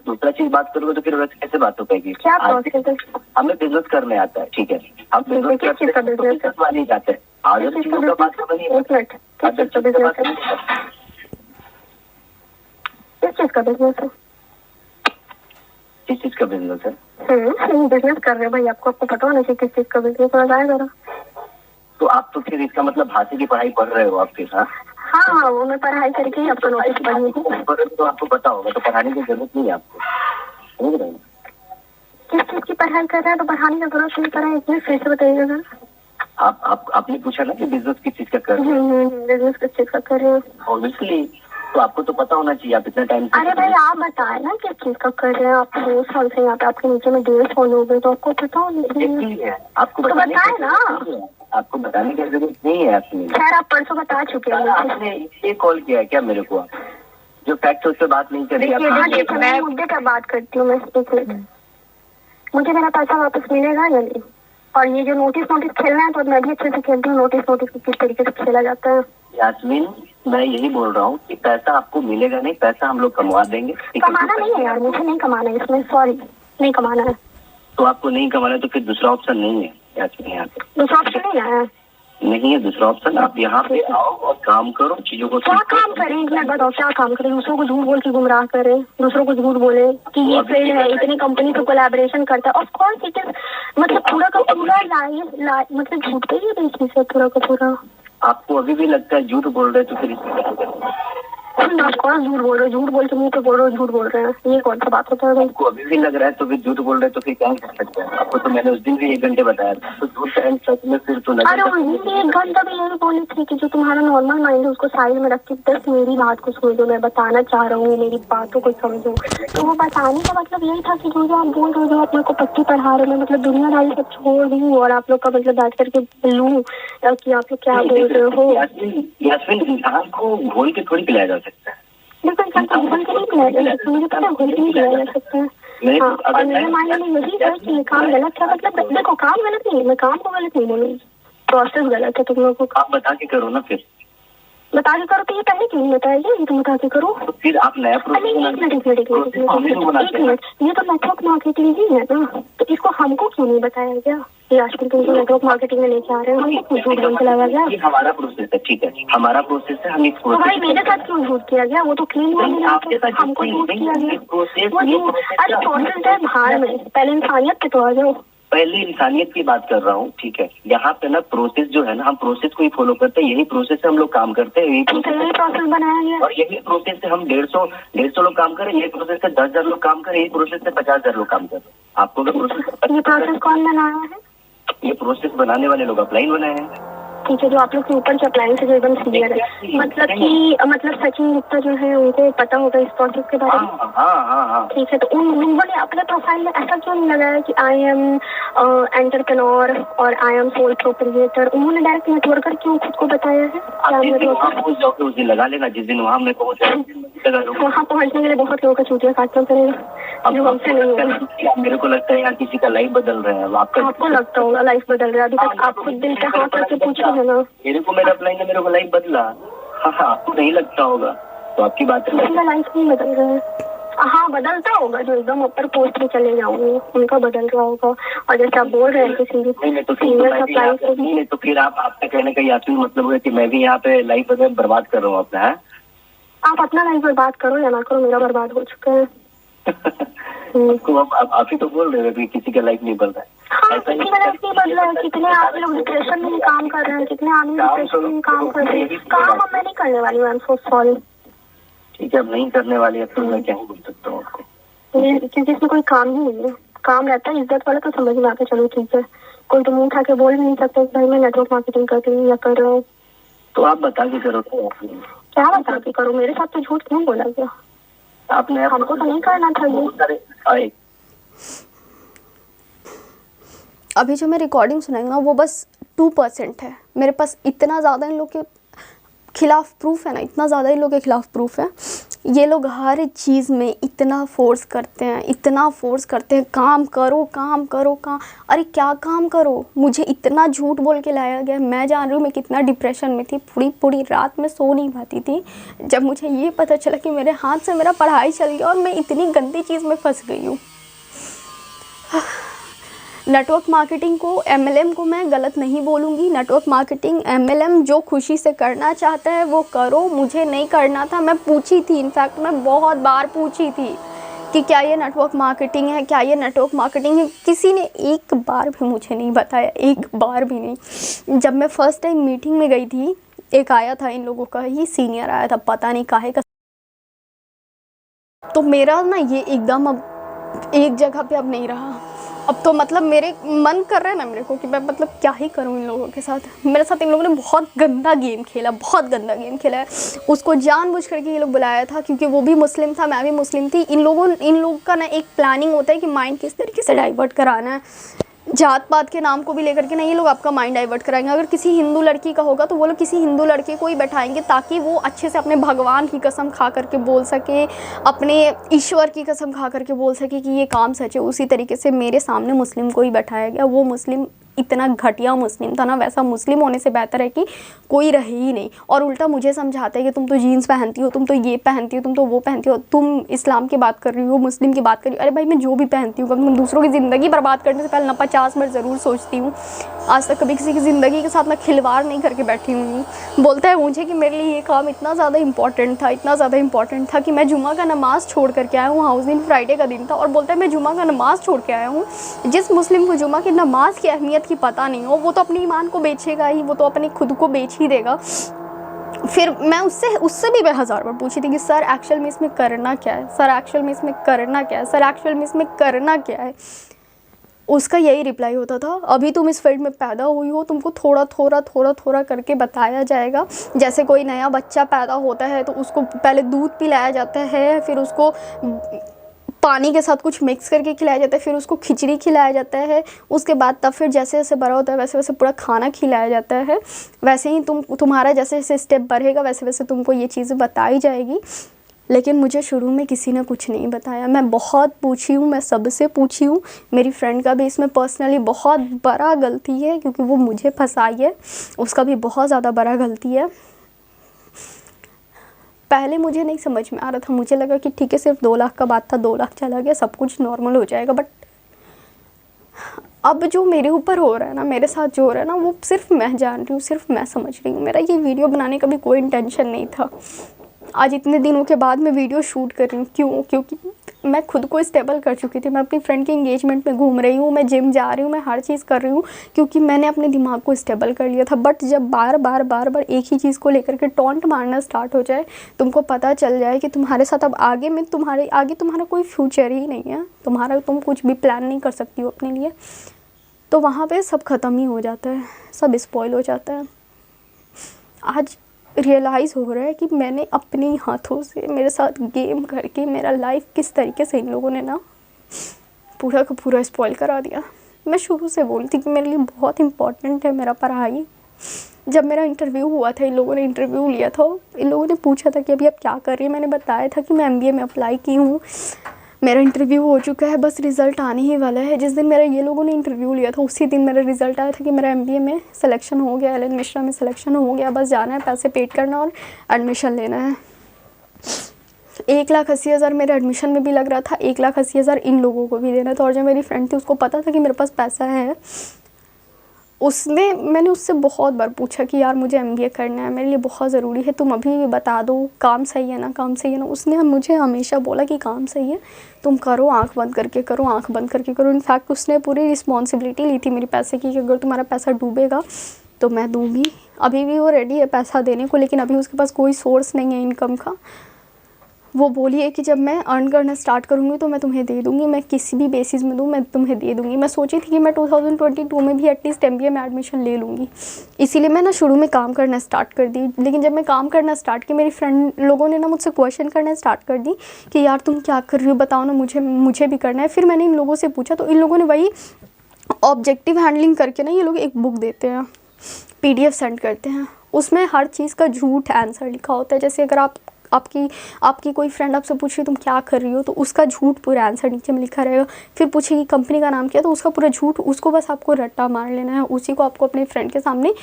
दूसरा चीज बात करोगे तो फिर वैसे कैसे बात हो पाएगी? क्या प्रोसेस है? हमें बिजनेस करने आता है, ठीक है, हम बिजनेस बिजनेस वाले जाते हैं। अगर चीजों का बात तो नहीं, एक मिनट, किस चीज का बिजनेस है? किस चीज का बिजनेस है? किस चीज का बिजनेस है? बिजनेस कर रहे भाई, आपको पता होना चाहिए किस चीज का बिजनेस है जरा। तो आप तो फिर इसका मतलब भाषा की पढ़ाई पढ़ रहे हो आपके साथ? हाँ, वो मैं पढ़ाई करके ही आपको नोटिस पढ़ी थी। तो आपको पता होगा, तो पढ़ाने की जरूरत नहीं है आपको, समझ रहे हैं? किस चीज की पढ़ाई कर रहे हैं तो पढ़ाने की जरूरत नहीं कर रहे हैं, इसमें फिर से बताइएगा सर। आपने पूछा ना कि बिजनेस किस चीज का कर रहे हैं? बिजनेस किस चीज का कर रहे हैं? ऑब्वियसली तो आपको तो पता होना चाहिए, आप इतना टाइम से। अरे भाई आप बताए ना किस चीज का कर रहे हैं। आपको 2 साल से यहाँ पे आपके नीचे में 1.5 साल हो गए, तो आपको पता होना चाहिए। आपको तो बताए ना, आपको बताने की जरूरत नहीं है। आपने खैर आप परसों बता चुके हैं। आपने इसलिए कॉल किया है क्या मेरे को? जो फैक्ट उस पर बात नहीं करी। मैं मुद्दे पर बात करती हूँ। मैं एक मिनट, मुझे मेरा पैसा वापस मिलेगा या नहीं? और ये जो नोटिस खेलना है तो मैं भी अच्छे से खेलती हूँ। नोटिस किस तरीके से खेला जाता है। यास्मीन मैं यही बोल रहा हूँ कि पैसा आपको मिलेगा नहीं, पैसा हम लोग कमवा देंगे। कमाना नहीं है यार, मुझे नहीं कमाना है इसमें, सॉरी नहीं कमाना है। तो आपको नहीं कमाना है तो फिर दूसरा ऑप्शन नहीं है यास्मीन, यहाँ पे दूसरा ऑप्शन नहीं है दूसरा ऑप्शन। आप यहाँ पे आओ और काम करो, चीजों को। क्या काम करें? एक मिनट बताओ, क्या काम करें? दूसरों को झूठ बोल के गुमराह करें, दूसरों को झूठ बोले कि ये फील्ड है, इतनी कंपनी से कोलैबोरेशन करता है। ऑफ कोर्स इट इज, मतलब पूरा का पूरा लाइव मतलब झूठ पे ही बेचने से पूरा का पूरा। आपको अभी भी लगता है झूठ बोल रहे तो फिर कौन झूठ बोल रहे हो? झूठ बोल के मुंह पे बोल रहे हो झूठ बोल रहे हैं, ये कौन सा बात होता है? आपको अभी भी लग रहा है तो फिर झूठ बोल रहे तो फिर क्या कर सकते हैं? आपको तो मैंने उस दिन भी 1 घंटे बताया था, तो झूठ एंड सच में फिर तो अरे उस दिन 1 घंटा भी यही बोली थी कि जो तुम्हारा नॉर्मल माइंड है उसको साइड में रख के बस मेरी बात को समझो, मैं बताना चाह रहा हूँ, मेरी बातों को समझो। तो वो बताने का मतलब यही था कि जो आप बोल रहे हो, आप मेरे को पट्टी पढ़ा रहे हो, मैं मतलब दुनियादारी सब छोड़ दूँ और आप लोग का मतलब बैठ करके लूँ कि आप लोग क्या बोल रहे हो। यास्मीन इंसान को घोल के थोड़ी पिलाया जा सकता है। देखो इंसान को घोल के नहीं पिलाया जा सकता, मुझे पता है घोल के नहीं पिलाया जा सकता है। नहीं हाँ, तो अगर और मेरे माइंड में यही है कि ये काम गलत है। मतलब देखो, काम गलत नहीं है, मैं काम को गलत नहीं बोलूँगी, प्रोसेस गलत है तुम लोगों का। आप बता के करो ना, फिर बता के करो तो ये पहले क्यों नहीं बताया गया? ये तुम बता के करो। तो फिर आप नया अरे एक मिनट, एक मिनट, एक मिनट, एक मिनट, ये तो नेटवर्क मार्केटिंग ही है ना, तो इसको हमको क्यों नहीं बताया गया? ये आजकल तुमको नेटवर्क मार्केटिंग में लेके आ रहे हो, हमको झूठ बोल के लगा गया। हमारा प्रोसेस है, ठीक है, हमारा प्रोसेस है, हम इस तो भाई मेरे साथ क्यों झूठ किया गया? वो तो क्लीन हुआ, आपके साथ हमको झूठ किया गया। प्रोसेस, अरे प्रोसेस है बाहर में, पहले इंसानियत पे तो आ जाओ। पहले इंसानियत की बात कर रहा हूँ, ठीक है। यहाँ पे ना प्रोसेस जो है ना, हम प्रोसेस को ही फॉलो करते हैं, यही प्रोसेस से हम लोग काम करते हैं, यही प्रोसेस बनाया गया, और यही प्रोसेस से हम 150 लोग काम करें, यही प्रोसेस से 10,000 लोग काम करें, यही प्रोसेस से 50,000 लोग काम करें। आपको भी ये प्रोसेस कौन बनाया है? ये प्रोसेस बनाने वाले लोग अपलाइन बनाए हैं। ठीक है, जो आप लोग के ऊपर के अप्लायंस से जो एकदम सीनियर है, मतलब सचिन गुप्ता जो है, उनको पता होगा इस प्रोसेस के बारे में। हाँ। ठीक है, तो उन्होंने अपने प्रोफाइल में ऐसा क्यों नहीं लगाया कि आई एम एंटरप्रेन्योर और आई एम सोल प्रोप्राइटर? उन्होंने डायरेक्ट नेटवर्कर क्यों खुद को बताया है? उस दिन लगा लेना, जिस दिन वहाँ मैं वहाँ पहुँचने के लिए बहुत लोगों का चूतिया काटना पड़ेगा, जो हमसे नहीं होगा। मेरे को लगता है यहाँ किसी का लाइफ बदल रहा है। आपको लगता होगा लाइफ बदल रहा है? अभी तक आप खुद दिल पे हाथ करके पूछो है ना। मेरे को मेरा अपलाइन ने मेरे को लाइफ बदला। हाँ, आपको नहीं लगता होगा तो आपकी बात है। मेरा लाइफ नहीं बदल रहा है। हाँ, बदलता होगा, जो एकदम ऊपर पोस्ट पे चले जाओगे उनका बदल रहा होगा। और जैसे आप बोल रहे हैं कि नहीं, तो फिर आपका कहने का यात्री मतलब है कि मैं भी यहाँ पे लाइफ बर्बाद कर रहा हूँ अपना। है आप अपना लाइफ बर्बाद करो या ना करो, मेरा बर्बाद हो चुका है। आप ही तो बोल रहे हैं किसी का लाइफ नहीं बदल रहा है। हाँ, किसी का लाइफ नहीं बदला है। कितने आदमी लोग डिप्रेशन में काम कर रहे हैं, कितने आदमी डिप्रेशन में काम कर रहे हैं। काम अब मैं नहीं करने वाली हूँ, आई एम सो सॉरी। ठीक है, अब नहीं करने वाली है तो मैं क्या बोल सकता हूँ आपको, क्योंकि इसमें कोई काम ही नहीं है। काम रहता है इज्जत वाला तो समझ में आता, चलो ठीक है। कोई तो मुंह उठा के बोल भी नहीं सकता भाई मैं नेटवर्क मार्केटिंग करती हूँ या कर रहा हूँ। तो आप बता के करो। क्या बता के करो? मेरे साथ तो झूठ क्यों बोला गया? आपने हमको तो नहीं करना था ये। अभी जो मैं रिकॉर्डिंग सुनाई ना, वो बस 2% है। मेरे पास इतना ज़्यादा इन लोग के खिलाफ प्रूफ है ना, इतना ज़्यादा इन लोग के खिलाफ प्रूफ है। ये लोग हर चीज़ में इतना फोर्स करते हैं, इतना फोर्स करते हैं, काम करो काम करो काम। अरे क्या काम करो? मुझे इतना झूठ बोल के लाया गया। मैं जान रही हूँ मैं कितना डिप्रेशन में थी, पूरी रात में सो नहीं पाती थी जब मुझे ये पता चला कि मेरे हाथ से मेरा पढ़ाई चल गया और मैं इतनी गंदी चीज़ में फंस गई हूँ। नेटवर्क मार्केटिंग को, MLM को मैं गलत नहीं बोलूँगी। नेटवर्क मार्केटिंग MLM जो खुशी से करना चाहता है वो करो, मुझे नहीं करना था। मैं पूछी थी, इनफैक्ट मैं बहुत बार पूछी थी कि क्या ये नेटवर्क मार्केटिंग है, क्या ये नेटवर्क मार्केटिंग है। किसी ने एक बार भी मुझे नहीं बताया, एक बार भी नहीं। जब मैं फर्स्ट टाइम मीटिंग में गई थी, एक आया था इन लोगों का ही सीनियर आया था, पता नहीं काहे का। तो मेरा ना ये एकदम अब एक जगह पे अब नहीं रहा। अब तो मतलब मेरे मन कर रहा है ना मेरे को कि मैं मतलब क्या ही करूँ इन लोगों के साथ। मेरे साथ इन लोगों ने बहुत गंदा गेम खेला, बहुत गंदा गेम खेला है। उसको जानबूझ करके ये लोग बुलाया था क्योंकि वो भी मुस्लिम था, मैं भी मुस्लिम थी। इन लोगों का ना एक प्लानिंग होता है कि माइंड किस तरीके से डाइवर्ट कराना है। जात पात के नाम को भी लेकर के नहीं, ये लोग आपका माइंड डाइवर्ट कराएंगे। अगर किसी हिंदू लड़की का होगा तो वो लोग किसी हिंदू लड़के को ही बैठाएंगे ताकि वो अच्छे से अपने भगवान की कसम खा करके बोल सके, अपने ईश्वर की कसम खा करके बोल सके कि ये काम सच है। उसी तरीके से मेरे सामने मुस्लिम को ही बैठाया गया। वो मुस्लिम इतना घटिया मुस्लिम था ना, वैसा मुस्लिम होने से बेहतर है कि कोई रहे ही नहीं। और उल्टा मुझे समझाता है कि तुम तो जीन्स पहनती हो, तुम तो ये पहनती हो, तुम तो वो पहनती हो, तुम इस्लाम की बात कर रही हो, मुस्लिम की बात कर रही हो। अरे भाई मैं जो भी पहनती हूँ, कभी मैं दूसरों की ज़िंदगी बर्बाद करने से पहले ना 50 बार ज़रूर सोचती हूँ। आज तक कभी किसी की ज़िंदगी के साथ मैं खिलवाड़ नहीं करके बैठी हुई। बोलता है मुझे कि मेरे लिए ये काम इतना ज़्यादा इंपॉर्टेंट था, इतना ज़्यादा इंपॉर्टेंट था कि मैं जुम्मा का नमाज़ छोड़ करके आया हूँ। हाँ, उस दिन फ्राइडे का दिन था और बोलता है मैं जुम्मा का नमाज़ छोड़ के आया हूँ। जिस मुस्लिम को जुम्मा की नमाज़ की अहमियत की पता नहीं हो, वो तो अपनी ईमान को बेचेगा ही, वो तो अपने खुद को बेच ही देगा। फिर मैं उससे भी मैं 1000 बार पूछी थी कि सर एक्चुअल में इसमें करना क्या है, सर एक्चुअल में इसमें करना क्या है, सर एक्चुअल में इसमें करना क्या है। उसका यही रिप्लाई होता था, अभी तुम इस फील्ड में पैदा हुई हो, तुमको थोड़ा करके बताया जाएगा। जैसे कोई नया बच्चा पैदा होता है तो उसको पहले दूध पिलाया जाता है, फिर उसको पानी के साथ कुछ मिक्स करके खिलाया जाता है, फिर उसको खिचड़ी खिलाया जाता है, उसके बाद तब फिर जैसे जैसे बड़ा होता है वैसे वैसे पूरा खाना खिलाया जाता है। वैसे ही तुम्हारा जैसे जैसे स्टेप बढ़ेगा वैसे वैसे तुमको ये चीज़ें बताई जाएगी। लेकिन मुझे शुरू में किसी ने कुछ नहीं बताया। मैं बहुत पूछी हूँ, मैं सबसे पूछी हूँ। मेरी फ्रेंड का भी इसमें पर्सनली बहुत बड़ा गलती है, क्योंकि वो मुझे फंसाई है, उसका भी बहुत ज़्यादा बड़ा गलती है। पहले मुझे नहीं समझ में आ रहा था, मुझे लगा कि ठीक है सिर्फ 2 लाख का बात था, 2 लाख चला गया, सब कुछ नॉर्मल हो जाएगा। बट अब जो मेरे ऊपर हो रहा है ना, मेरे साथ जो हो रहा है ना, वो सिर्फ मैं जान रही हूँ, सिर्फ मैं समझ रही हूँ। मेरा ये वीडियो बनाने का भी कोई इंटेंशन नहीं था। आज इतने दिनों के बाद मैं वीडियो शूट कर रही हूँ। क्यों? क्योंकि मैं खुद को स्टेबल कर चुकी थी। मैं अपनी फ्रेंड के एंगेजमेंट में घूम रही हूँ, मैं जिम जा रही हूँ, मैं हर चीज़ कर रही हूँ, क्योंकि मैंने अपने दिमाग को स्टेबल कर लिया था। बट जब बार बार एक ही चीज़ को लेकर के टॉन्ट मारना स्टार्ट हो जाए, तुमको पता चल जाए कि तुम्हारे साथ अब आगे तुम्हारा कोई फ्यूचर ही नहीं है, तुम कुछ भी प्लान नहीं कर सकती हो अपने लिए, तो वहाँ पे सब ख़त्म ही हो जाता है, सब स्पॉइल हो जाता है। आज रियलाइज़ हो रहा है कि मैंने अपने हाथों से, मेरे साथ गेम करके मेरा लाइफ किस तरीके से इन लोगों ने ना पूरा का पूरा स्पॉइल करा दिया। मैं शुरू से बोलती कि मेरे लिए बहुत इम्पॉर्टेंट है मेरा पढ़ाई। जब मेरा इंटरव्यू हुआ था, इन लोगों ने इंटरव्यू लिया था, इन लोगों ने पूछा था कि अभी आप क्या कर रही हैं। मैंने बताया था कि मैं MBA में अप्लाई की हूँ, मेरा इंटरव्यू हो चुका है, बस रिज़ल्ट आने ही वाला है। जिस दिन मेरा ये लोगों ने इंटरव्यू लिया था, उसी दिन मेरा रिज़ल्ट आया था कि मेरा MBA में सिलेक्शन हो गया, एलन मिश्रा में सिलेक्शन हो गया। बस जाना है, पैसे पेड करना और एडमिशन लेना है। 1,80,000 मेरे एडमिशन में भी लग रहा था, 1,80,000 इन लोगों को भी देना था। और जो मेरी फ्रेंड थी, उसको पता था कि मेरे पास पैसा है। मैंने उससे बहुत बार पूछा कि यार मुझे MBA करना है, मेरे लिए बहुत ज़रूरी है, तुम अभी बता दो, काम सही है ना, काम सही है ना। उसने मुझे हमेशा बोला कि काम सही है, तुम करो, आंख बंद करके करो, आंख बंद करके करो। इनफैक्ट उसने पूरी रिस्पॉन्सिबिलिटी ली थी मेरे पैसे की, कि अगर तुम्हारा पैसा डूबेगा तो मैं दूँगी। अभी भी वो रेडी है पैसा देने को, लेकिन अभी उसके पास कोई सोर्स नहीं है इनकम का। वो बोली है कि जब मैं अर्न करना स्टार्ट करूँगी तो मैं तुम्हें दे दूँगी, मैं किसी भी बेसिस में दूँ, मैं तुम्हें दे दूँगी। मैं सोची थी कि मैं 2022 में भी एटलीस्ट MBA में एडमिशन ले लूँगी, इसीलिए मैं ना शुरू में काम करना स्टार्ट कर दी। लेकिन जब मैं काम करना स्टार्ट की, मेरी फ्रेंड लोगों ने ना मुझसे क्वेश्चन करना स्टार्ट कर दी कि यार तुम क्या कर रही हो, बताओ ना, मुझे भी करना है। फिर मैंने इन लोगों से पूछा, तो इन लोगों ने वही ऑब्जेक्टिव हैंडलिंग करके ना, ये लोग एक बुक देते हैं, PDF सेंड करते हैं, उसमें हर चीज़ का झूठ आंसर लिखा होता है। जैसे अगर आपकी कोई फ्रेंड आपसे पूछ रही तुम क्या कर रही हो, तो उसका झूठ पूरा आंसर नीचे में लिखा रहेगा। फिर पूछेगी कंपनी का नाम क्या, तो उसका पूरा झूठ, उसको बस आपको रट्टा मार लेना है, उसी को आपको अपने फ्रेंड के सामने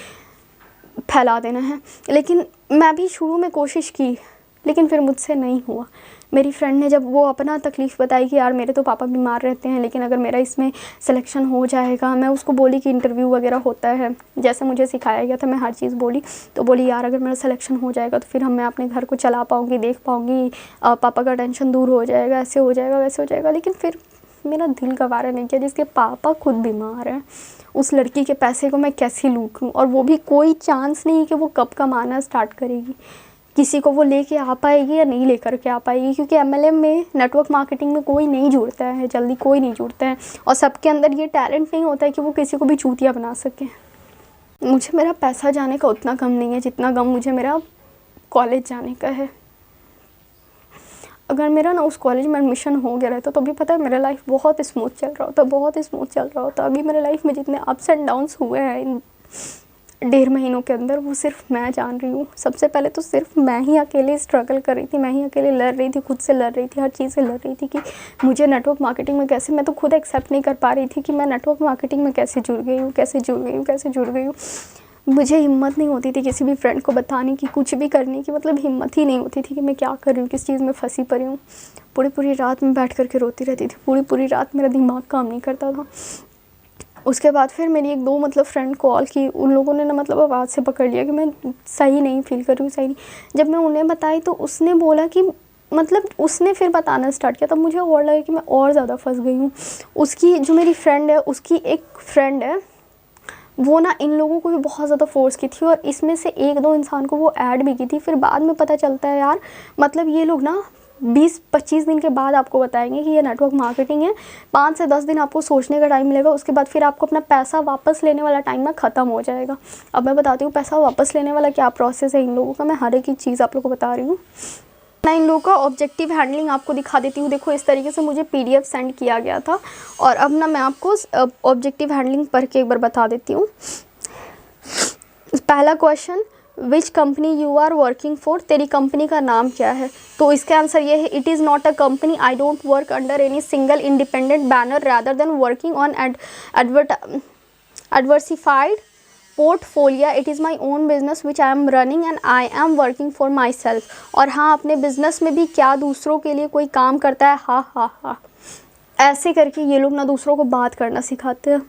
फैला देना है। लेकिन मैं भी शुरू में कोशिश की, लेकिन फिर मुझसे नहीं हुआ। मेरी फ्रेंड ने जब वो अपना तकलीफ़ बताई कि यार मेरे तो पापा बीमार रहते हैं, लेकिन अगर मेरा इसमें सिलेक्शन हो जाएगा, मैं उसको बोली कि इंटरव्यू वगैरह होता है, जैसे मुझे सिखाया गया था मैं हर चीज़ बोली। तो बोली यार अगर मेरा सिलेक्शन हो जाएगा तो फिर मैं अपने घर को चला पाऊँगी, देख पाऊँगी, पापा का टेंशन दूर हो जाएगा, ऐसे हो जाएगा, वैसे हो जाएगा। लेकिन फिर मेरा दिल गवारा नहीं किया, जिसके पापा खुद बीमार हैं, उस लड़की के पैसे को मैं कैसे लूटूँ, और वो भी कोई चांस नहीं कि वो कब कमाना स्टार्ट करेगी, किसी को वो लेके आ पाएगी या नहीं लेकर के आ पाएगी। क्योंकि MLM में, नेटवर्क मार्केटिंग में कोई नहीं जुड़ता है जल्दी, कोई नहीं जुड़ता है, और सबके अंदर ये टैलेंट नहीं होता है कि वो किसी को भी चूतिया बना सके। मुझे मेरा पैसा जाने का उतना गम नहीं है जितना गम मुझे मेरा कॉलेज जाने का है। अगर मेरा ना उस कॉलेज में एडमिशन हो गया रहता तो अभी पता है मेरा लाइफ बहुत स्मूथ चल रहा होता, बहुत स्मूथ चल रहा होता। अभी मेरे लाइफ में जितने अप्स एंड डाउन्स हुए हैं इन 1.5 महीनों के अंदर, वो सिर्फ मैं जान रही हूँ। सबसे पहले तो सिर्फ मैं ही अकेले स्ट्रगल कर रही थी, मैं ही अकेले लड़ रही थी, खुद से लड़ रही थी, हर चीज़ से लड़ रही थी कि मुझे नेटवर्क मार्केटिंग में कैसे, मैं तो खुद एक्सेप्ट नहीं कर पा रही थी कि मैं नेटवर्क मार्केटिंग में कैसे जुड़ गई हूँ। मुझे हिम्मत नहीं होती थी किसी भी फ्रेंड को बताने की, कुछ भी करने की, मतलब हिम्मत ही नहीं होती थी कि मैं क्या कर रही हूँ, किस चीज़ में फंसी पड़ी हूँ। पूरी रात में बैठ करके रोती रहती थी, पूरी रात मेरा दिमाग काम नहीं करता था। उसके बाद फिर मेरी 1-2 मतलब फ्रेंड कॉल की, उन लोगों ने ना मतलब आवाज़ से पकड़ लिया कि मैं सही नहीं फील कर रही हूँ, सही नहीं। जब मैं उन्हें बताई तो उसने बोला कि मतलब उसने फिर बताना स्टार्ट किया, तब मुझे और लगा कि मैं और ज़्यादा फंस गई हूँ। उसकी जो मेरी फ्रेंड है, उसकी एक फ्रेंड है, वो ना इन लोगों को भी बहुत ज़्यादा फोर्स की थी, और इसमें से 1-2 इंसान को वो ऐड भी की थी। फिर बाद में पता चलता है यार, मतलब ये लोग ना 20-25 दिन के बाद आपको बताएंगे कि ये नेटवर्क मार्केटिंग है। 5 से 10 दिन आपको सोचने का टाइम मिलेगा, उसके बाद फिर आपको अपना पैसा वापस लेने वाला टाइम ना ख़त्म हो जाएगा। अब मैं बताती हूँ पैसा वापस लेने वाला क्या प्रोसेस है इन लोगों का, मैं हर एक चीज़ आप लोगों को बता रही हूँ। मैं इन लोगों का ऑब्जेक्टिव हैंडलिंग आपको दिखा देती हूँ। देखो इस तरीके से मुझे PDF सेंड किया गया था, और अब ना मैं आपको ऑब्जेक्टिव हैंडलिंग पढ़ के एक बार बता देती हूँ। पहला question, which company you are working for, तेरी कंपनी का नाम क्या है? तो इसका आंसर ये है, it is not a company, I don't work under any single independent banner rather than working on adversified portfolio, it is my own business which I am running and I am working for myself. और हाँ, अपने business में भी क्या दूसरों के लिए कोई काम करता है? हाँ हाँ हाँ, ऐसे करके ये लोग ना दूसरों को बात करना सिखाते हैं।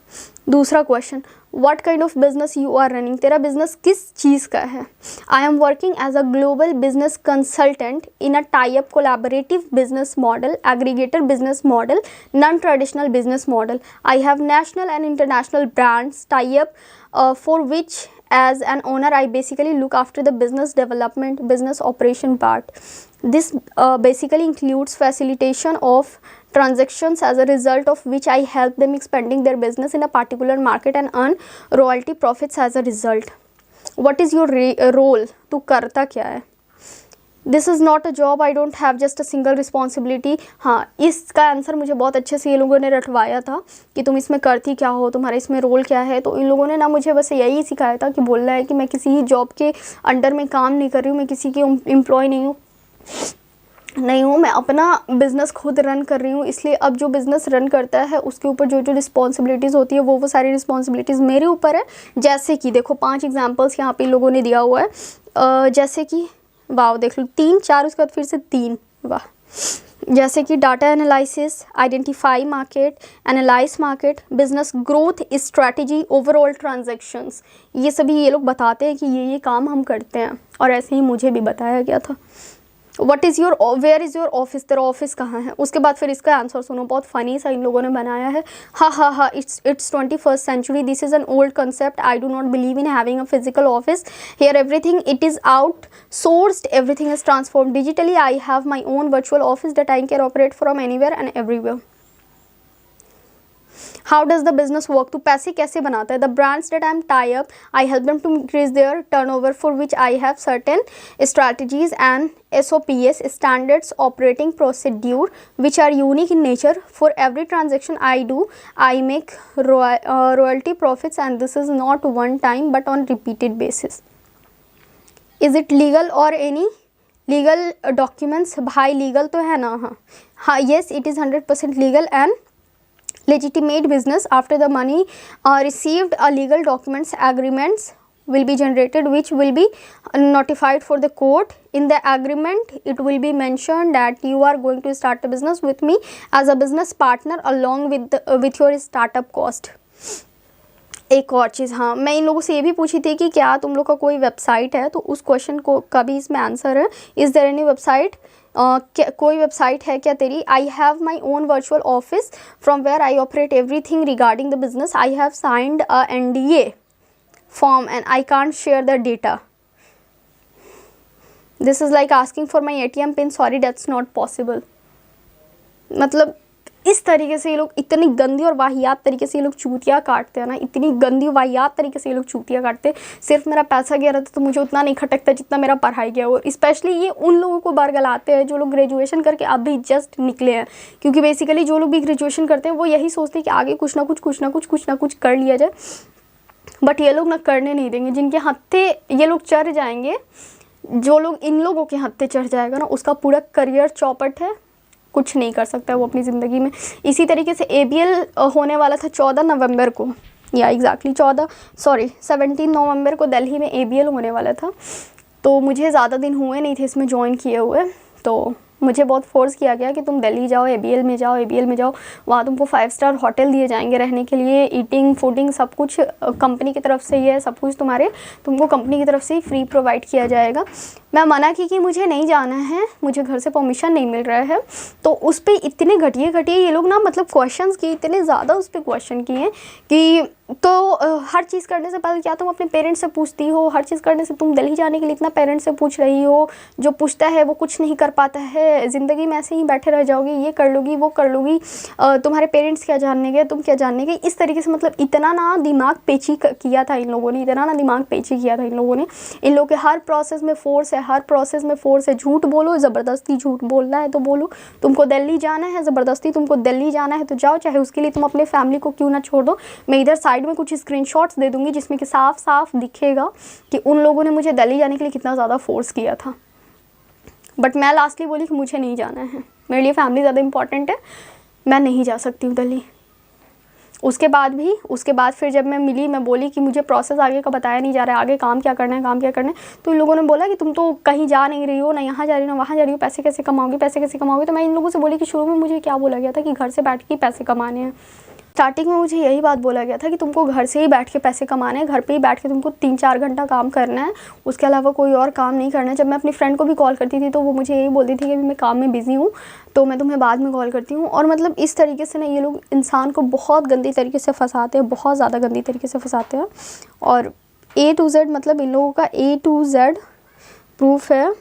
दूसरा question, what kind of business you are running, तेरा बिजनेस किस चीज़ का है? I am working as a global business consultant in a tie up collaborative business model, aggregator business model, non traditional business model. I have national and international brands tie up for which as an owner I basically look after the business development, business operation part. This basically includes facilitation of transactions, as a result of which I help them expanding their business in a particular market and earn royalty profits as a result. What is your role? तू करता क्या है? This is not a job, I don't have just a single responsibility. हाँ, इसका answer मुझे बहुत अच्छे से ये लोगों ने रटवाया था कि तुम इसमें करती क्या हो, तुम्हारा इसमें रोल क्या है। तो इन लोगों ने ना मुझे बस यही सिखाया था कि बोल रहा है कि मैं किसी ही जॉब के अंडर में काम नहीं कर रही हूँ, मैं किसी की एम्प्लॉय नहीं हूँ, मैं अपना बिज़नेस खुद रन कर रही हूँ। इसलिए अब जो बिज़नेस रन करता है उसके ऊपर जो जो रिस्पॉन्सिबिलिटीज़ होती है वो सारी रिस्पॉन्सिबिलिटीज़ मेरे ऊपर है। जैसे कि देखो 5 एग्जाम्पल्स यहाँ पे इन लोगों ने दिया हुआ है। जैसे कि वाह, देख लो 3 4, उसके बाद फिर से 3, वाह। जैसे कि data analysis, identify market, analyse market, business growth strategy, overall transactions, ये सभी ये लोग बताते हैं कि ये काम हम करते हैं। और ऐसे ही मुझे भी बताया गया था। What is your, where is your office, तेरा ऑफिस कहाँ है? उसके बाद फिर इसका आंसर सुनो, बहुत फ़नी सा इन लोगों ने बनाया है। हा, it's 21st century, this is an old concept, I do not believe in having a physical office here, everything it is out sourced, everything is transform digitally, I have my own virtual office that I can operate from anywhere and everywhere. How does the business work, तू पैसे कैसे बनाता है? The brands that I am tie up, I help them to increase their turnover, for which I have certain strategies and SOPs, standards operating procedure, which are unique in nature. For every transaction I do, I make royalty profits, and this is not one time but on repeated basis. Is it legal or any legal documents? भाई legal तो है ना? हाँ, yes, it is 100% legal and legitimate business. After the money received, a legal documents agreements will be generated, which will be notified for the court. In the agreement it will be mentioned that you are going to start a business with me as a business partner along with your startup cost. एक और चीज़, हाँ, मैं इन लोगों से ये भी पूछी थी कि क्या तुम लोग का कोई वेबसाइट है, तो उस क्वेश्चन को का भी इसमें आंसर है, इज़ देयर एनी वेबसाइट, कोई वेबसाइट है क्या तेरी? I have my own virtual office from where I operate everything regarding the business, I have signed a NDA form and I can't share the data. This is like asking for my ATM pin, sorry that's not possible. मतलब इस तरीके से ये लोग इतनी गंदी और वाहियात तरीके से ये लोग चूतियाँ काटते हैं ना, इतनी गंदी वाहियात तरीके से ये लोग चूतियाँ काटते हैं। सिर्फ मेरा पैसा गया रहता तो मुझे उतना नहीं खटकता जितना मेरा पढ़ाई गया। और स्पेशली ये उन लोगों को बरगलाते हैं जो लोग ग्रेजुएशन करके अभी जस्ट निकले हैं, क्योंकि बेसिकली जो लोग भी ग्रेजुएशन करते हैं वो यही सोचते हैं कि आगे कुछ ना कुछ कर लिया जाए, बट ये लोग ना करने नहीं देंगे। जिनके हत्थे ये लोग चढ़ जाएंगे, जो लोग इन लोगों के हत्थे चढ़ जाएगा ना, उसका पूरा करियर चौपट है, कुछ नहीं कर सकता है वो अपनी ज़िंदगी में। इसी तरीके से ABL होने वाला था 14 नवंबर को, या एग्जैक्टली 17 नवंबर को दिल्ली में ABL होने वाला था। तो मुझे ज़्यादा दिन हुए नहीं थे इसमें ज्वाइन किए हुए, तो मुझे बहुत फोर्स किया गया कि तुम दिल्ली जाओ, ABL में जाओ, वहाँ तुमको 5 स्टार होटल दिए जाएंगे रहने के लिए, ईटिंग फूडिंग सब कुछ कंपनी की तरफ से ही है, सब कुछ तुमको कंपनी की तरफ से ही फ्री प्रोवाइड किया जाएगा। मैं मना की कि मुझे नहीं जाना है, मुझे घर से परमिशन नहीं मिल रहा है। तो उस पर इतने घटिया ये लोग ना, मतलब क्वेश्चंस किए, इतने ज़्यादा उस पर क्वेश्चन किए कि तो हर चीज़ करने से पहले क्या तुम अपने पेरेंट्स से पूछती हो? हर चीज़ करने से तुम दिल्ली जाने के लिए इतना पेरेंट्स से पूछ रही हो? जो पूछता है वो कुछ नहीं कर पाता है, ज़िंदगी में ऐसे ही बैठे रह जाओगी, ये कर लोगी वो कर लोगी, तुम्हारे पेरेंट्स क्या जानने गए, तुम क्या जानने गए? इस तरीके से मतलब इतना ना दिमाग पेची किया था इन लोगों ने, इन लोगों के हर प्रोसेस में फोर्स है, है, हर प्रोसेस में फोर्स है। झूठ बोलो, ज़बरदस्ती झूठ बोलना है तो बोलो। तुमको दिल्ली जाना है, ज़बरदस्ती तुमको दिल्ली जाना है तो जाओ, चाहे उसके लिए तुम अपने फैमिली को क्यों ना छोड़ दो। मैं इधर साइड में कुछ स्क्रीनशॉट्स दे दूँगी जिसमें कि साफ साफ दिखेगा कि उन लोगों ने मुझे दिल्ली जाने के लिए कितना ज़्यादा फोर्स किया था। बट मैं लास्टली बोली कि मुझे नहीं जाना है, मेरे लिए फैमिली ज़्यादा इंपॉर्टेंट है, मैं नहीं जा सकती हूँ दिल्ली। उसके बाद फिर जब मैं मिली, मैं बोली कि मुझे प्रोसेस आगे का बताया नहीं जा रहा है, आगे काम क्या करना है। तो इन लोगों ने बोला कि तुम तो कहीं जा नहीं रही हो, ना यहाँ जा रही हो ना वहाँ जा रही हो, पैसे कैसे कमाओगे। तो मैं इन लोगों से बोली कि शुरू में मुझे क्या बोला गया था कि घर से बैठ के पैसे कमाने हैं। स्टार्टिंग में मुझे यही बात बोला गया था कि तुमको घर से ही बैठ के पैसे कमाने हैं, घर पे ही बैठ के तुमको 3-4 घंटा काम करना है, उसके अलावा कोई और काम नहीं करना है। जब मैं अपनी फ्रेंड को भी कॉल करती थी तो वो मुझे यही बोलती थी कि मैं काम में बिज़ी हूँ, तो मैं तुम्हें बाद में कॉल करती हूँ। और मतलब इस तरीके से ना ये लोग इंसान को बहुत गंदी तरीके से फंसाते हैं, बहुत ज़्यादा गंदी तरीके से फंसाते हैं। और A to Z मतलब इन लोगों का A to Z प्रूफ है।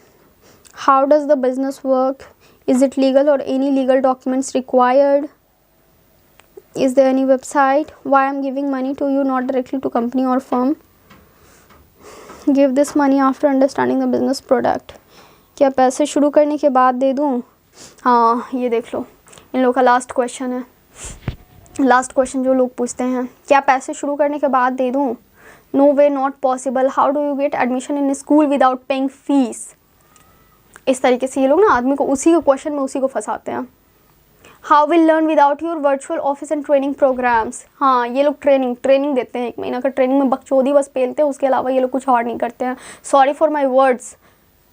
How does the business work, is it legal और any legal documents required, is there any website, why I'm giving money to you not directly to company or firm, give this money after understanding the business product, क्या पैसे शुरू करने के बाद दे दूँ। हाँ ये देख लो, इन लोगों का लास्ट क्वेश्चन है। लास्ट क्वेश्चन जो लोग पूछते हैं, क्या पैसे शुरू करने के बाद दे दूँ। No way, not possible, how do you get admission in school without paying fees. इस तरीके से ये लोग ना आदमी को उसी के क्वेश्चन में उसी को फंसाते हैं। How will learn without your virtual office and training programs. हाँ ये लोग ट्रेनिंग देते हैं, 1 महीना का ट्रेनिंग में बकचोदी बस पेलते हैं, उसके अलावा ये लोग कुछ और नहीं करते हैं। सॉरी फॉर माई वर्ड्स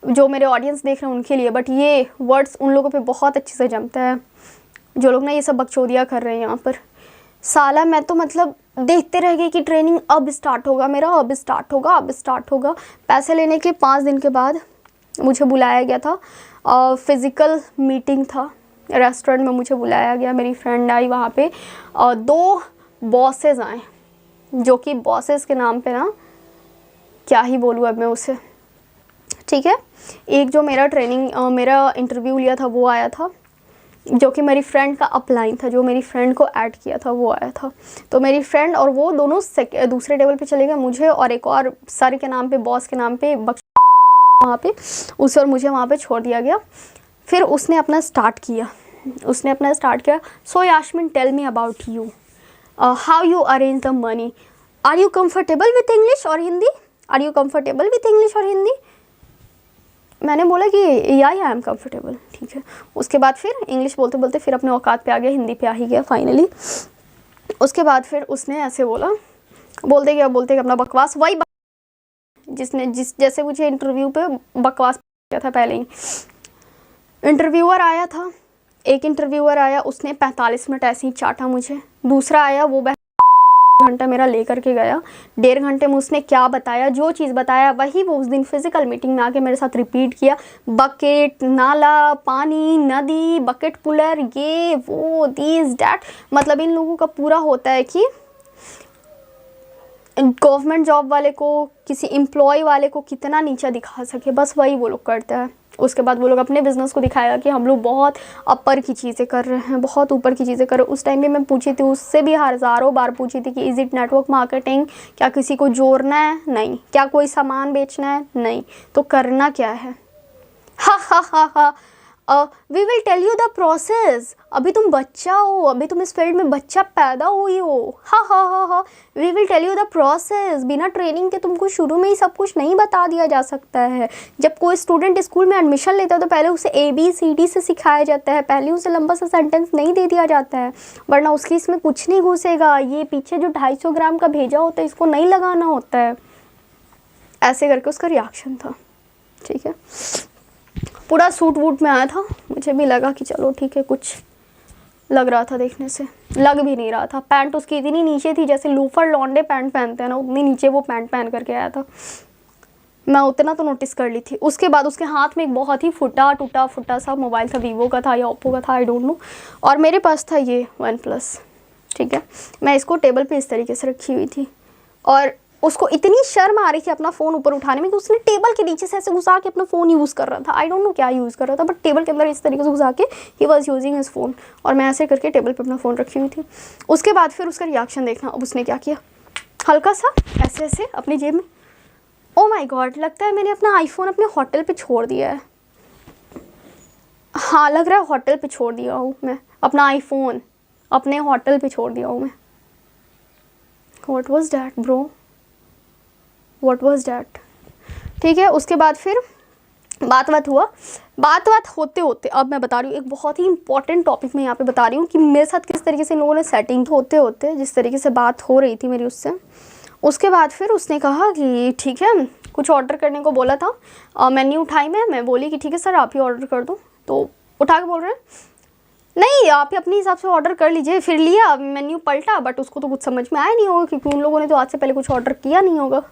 जो मेरे ऑडियंस देख रहे हैं उनके लिए, बट ये वर्ड्स उन लोगों पे बहुत अच्छे से जमता है जो लोग ना ये सब बकचोदियाँ कर रहे हैं यहाँ पर। साला मैं तो मतलब देखते रह गई कि ट्रेनिंग अब स्टार्ट होगा मेरा, अब स्टार्ट होगा। पैसे लेने के 5 दिन के बाद मुझे बुलाया गया था, फिज़िकल मीटिंग था, रेस्टोरेंट में मुझे बुलाया गया, मेरी फ्रेंड आई वहाँ पे, 2 बॉसेस आए जो कि बॉसेस के नाम पे ना क्या ही बोलूँ अब मैं उसे, ठीक है। एक जो मेरा इंटरव्यू लिया था वो आया था, जो कि मेरी फ्रेंड का अपलाइन था, जो मेरी फ्रेंड को ऐड किया था वो आया था। तो मेरी फ्रेंड और वो दोनों दूसरे टेबल पे चले गए, मुझे और एक और सर के नाम पे, बॉस के नाम पे वहाँ पे उसे और मुझे वहाँ पे छोड़ दिया गया। फिर उसने अपना स्टार्ट किया। So Yasmin tell me about you, how you arrange the money, are you comfortable with English और हिंदी। मैंने बोला कि या आई एम कंफर्टेबल, ठीक है। उसके बाद फिर इंग्लिश बोलते बोलते फिर अपने औकात पे आ गया, हिंदी पे आ ही गया फाइनली। उसके बाद फिर उसने ऐसे बोला, बोलते गया अपना बकवास, वही जैसे मुझे इंटरव्यू पे बकवास किया था पहले ही। इंटरव्यूअर आया था, एक इंटरव्यूअर आया, उसने 45 मिनट ऐसे ही चाटा मुझे। दूसरा आया, वो घंटा मेरा लेकर के गया। 1.5 घंटे में उसने क्या बताया, जो चीज़ बताया वही वो उस दिन फिजिकल मीटिंग में आके मेरे साथ रिपीट किया। बकेट, नाला, पानी, नदी, बकेट पुलर, ये वो दिस डैट, मतलब इन लोगों का पूरा होता है कि गवर्नमेंट जॉब वाले को, किसी एम्प्लॉय वाले को कितना नीचा दिखा सके, बस वही वो लोग करते हैं। उसके बाद वो लोग अपने बिज़नेस को दिखाएगा कि हम लोग बहुत अपर की चीज़ें कर रहे हैं, बहुत ऊपर की चीज़ें कर रहे हैं। उस टाइम पे मैं पूछी थी, उससे भी हज़ारों बार पूछी थी कि इज़ इट नेटवर्क मार्केटिंग, क्या किसी को जोड़ना है, नहीं। क्या कोई सामान बेचना है, नहीं। तो करना क्या है, हा we will tell you the process. अभी तुम बच्चा हो, अभी तुम इस फील्ड में बच्चा पैदा हुई हो, हा we will tell you the process. बिना ट्रेनिंग के तुमको शुरू में ही सब कुछ नहीं बता दिया जा सकता है। जब कोई स्टूडेंट स्कूल में एडमिशन लेता है तो पहले उसे ABCD से सिखाया जाता है, पहले उसे लंबा सा सेंटेंस नहीं दे दिया जाता है, वरना उसकी इसमें कुछ नहीं घुसेगा। ये पीछे जो 250 ग्राम का भेजा होता है इसको नहीं लगाना होता है। ऐसे करके उसका रिएक्शन था, ठीक है। पूरा सूट वूट में आया था, मुझे भी लगा कि चलो ठीक है, कुछ लग रहा था, देखने से लग भी नहीं रहा था। पैंट उसकी इतनी नीचे थी, जैसे लूफर लौंडे पैंट पहनते हैं ना, उतनी नीचे वो पैंट पहन करके आया था। मैं उतना तो नोटिस कर ली थी। उसके बाद उसके हाथ में एक बहुत ही टूटा सा मोबाइल था, वीवो का था या ओप्पो का था, आई डोंट नो, और मेरे पास था ये OnePlus, ठीक है। मैं इसको टेबल पे इस तरीके से रखी हुई थी और उसको इतनी शर्म आ रही थी अपना फ़ोन ऊपर उठाने में कि उसने टेबल के नीचे से ऐसे घुसा के अपना फ़ोन यूज़ कर रहा था। आई डोंट नो क्या यूज़ कर रहा था, बट टेबल के अंदर इस तरीके से घुसा के he was using his phone, और मैं ऐसे करके टेबल पे अपना फ़ोन रखी हुई थी। उसके बाद फिर उसका रिएक्शन देखना। अब उसने क्या किया, हल्का सा ऐसे अपनी जेब में ओ माय गॉड, लगता है मैंने अपना आईफोन अपने होटल पे छोड़ दिया है। हाँ लग रहा है होटल पे छोड़ दिया हूँ मैं, अपना आईफोन अपने होटल पे छोड़ दिया हूँ मैं। What was that bro, what was that. ठीक है, उसके बाद फिर बात हुआ। बात होते होते अब मैं बता रही हूँ एक बहुत ही इंपॉर्टेंट टॉपिक मैं यहाँ पे बता रही हूँ कि मेरे साथ किस तरीके से इन लोगों ने सेटिंग होते होते जिस तरीके से बात हो रही थी मेरी उससे, उसके बाद फिर उसने कहा कि ठीक है, कुछ ऑर्डर करने को बोला था। मेन्यू उठाई मैं बोली कि ठीक है सर आप ही ऑर्डर कर दो। तो उठा के बोल रहे हैं नहीं आप ही अपने हिसाब से ऑर्डर कर लीजिए। फिर लिया, मेन्यू पलटा, बट उसको तो कुछ समझ में आया नहीं होगा क्योंकि उन लोगों ने तो आज से पहले कुछ ऑर्डर किया नहीं होगा।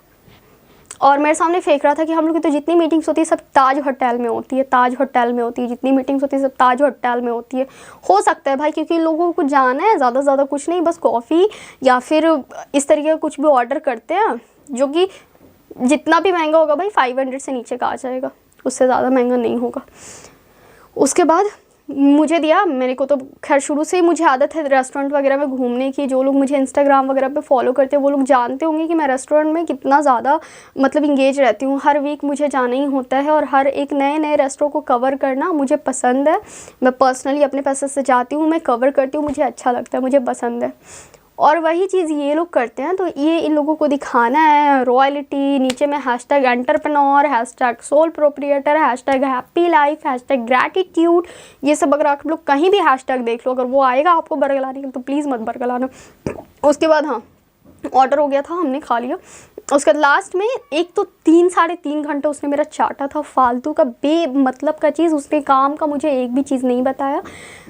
और मेरे सामने फेंक रहा था कि हम लोग की तो जितनी मीटिंग्स होती है सब ताज होटल में होती है, ताज होटल में होती है, जितनी मीटिंग्स होती है सब ताज होटल में होती है। हो सकता है भाई क्योंकि लोगों को जाना है, ज़्यादा से ज़्यादा कुछ नहीं, बस कॉफ़ी या फिर इस तरीके का कुछ भी ऑर्डर करते हैं जो कि जितना भी महंगा होगा भाई 500 से नीचे का आ जाएगा, उससे ज़्यादा महंगा नहीं होगा। उसके बाद मुझे दिया, मेरे को तो खैर शुरू से ही मुझे आदत है रेस्टोरेंट वगैरह में घूमने की। जो लोग मुझे इंस्टाग्राम वगैरह पे फॉलो करते हैं वो लोग जानते होंगे कि मैं रेस्टोरेंट में कितना ज़्यादा मतलब इंगेज रहती हूँ। हर वीक मुझे जाना ही होता है और हर एक नए नए रेस्टोरेंट को कवर करना मुझे पसंद है। मैं पर्सनली अपने पैसे से जाती हूँ, मैं कवर करती हूँ, मुझे अच्छा लगता है, मुझे पसंद है। और वही चीज़ ये लोग करते हैं, तो ये इन लोगों को दिखाना है रॉयल्टी। नीचे में hashtag entrepreneur, hashtag sole proprietor, hashtag happy life, hashtag gratitude, ये सब अगर आप लोग कहीं भी हैशटैग देख लो, अगर वो आएगा आपको बरगलाने के तो प्लीज़ मत बरगलाना। उसके बाद हाँ ऑर्डर हो गया था, हमने खा लिया। उसके बाद लास्ट में एक तो 3-3.5 घंटे उसने मेरा चाटा था फालतू का, बेमतलब का चीज़। उसने काम का मुझे एक भी चीज़ नहीं बताया।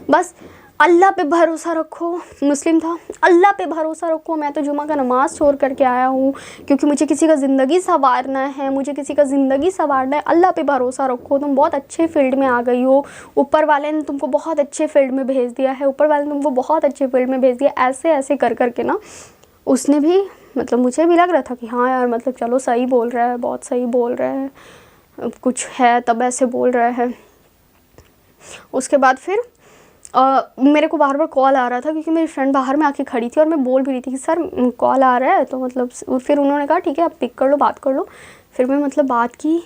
बस अल्लाह पे भरोसा रखो, मुस्लिम था, अल्लाह पे भरोसा रखो, मैं तो जुमा का नमाज़ छोड़ करके आया हूँ क्योंकि मुझे किसी का ज़िंदगी संवारना है, मुझे किसी का ज़िंदगी संवारना है। अल्लाह पे भरोसा रखो, तुम बहुत अच्छे फील्ड में आ गई हो, ऊपर वाले ने तुमको बहुत अच्छे फील्ड में भेज दिया है, ऊपर वाले ने तुमको बहुत अच्छे फील्ड में भेज दिया। ऐसे ऐसे कर करके ना उसने भी मतलब मुझे भी लग रहा था कि हाँ यार मतलब चलो सही बोल रहा है, बहुत सही बोल रहा है, कुछ है तब ऐसे बोल रहा है। उसके बाद फिर मेरे को बार बार कॉल आ रहा था क्योंकि मेरी फ्रेंड बाहर में आके खड़ी थी और मैं बोल भी रही थी कि सर कॉल आ रहा है, तो मतलब फिर उन्होंने कहा ठीक है आप पिक कर लो, बात कर लो। फिर मैं मतलब बात की,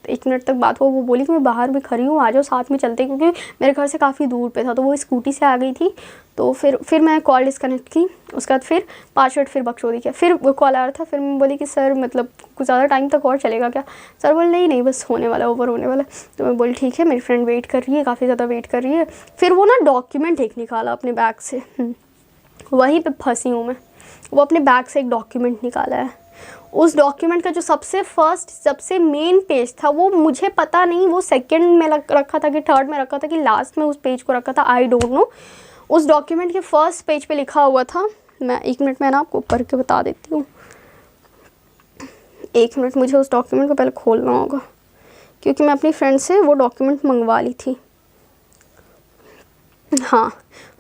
1 मिनट तक बात हुआ। वो बोली कि मैं बाहर भी खड़ी हूँ, आ जाओ साथ में चलते, क्योंकि मेरे घर से काफ़ी दूर पे था, तो वो स्कूटी से आ गई थी। तो फिर मैं कॉल डिस्कनेक्ट की। उसके बाद फिर 5 मिनट फिर बकचोदी किया, फिर वो कॉल आ रहा था। फिर मैं बोली कि सर मतलब कुछ ज़्यादा टाइम तक और चलेगा क्या? सर बोले नहीं बस होने वाला, ओवर होने वाला। तो मैं बोली ठीक है, मेरी फ्रेंड वेट कर रही है, काफ़ी ज़्यादा वेट कर रही है। फिर वो ना डॉक्यूमेंट एक निकाला अपने बैग से, वहीं पर फंसी हूँ मैं। वो अपने बैग से एक डॉक्यूमेंट निकाला है। उस डॉक्यूमेंट का जो सबसे मेन पेज था, वो मुझे पता नहीं वो सेकंड में रखा था कि थर्ड में रखा था कि लास्ट में उस पेज को रखा था, आई डोंट नो। उस डॉक्यूमेंट के फर्स्ट पेज पे लिखा हुआ था, मैं 1 मिनट में ना आपको पढ़ के बता देती हूँ। 1 मिनट, मुझे उस डॉक्यूमेंट को पहले खोलना होगा क्योंकि मैं अपनी फ्रेंड से वो डॉक्यूमेंट मंगवा ली थी। हाँ,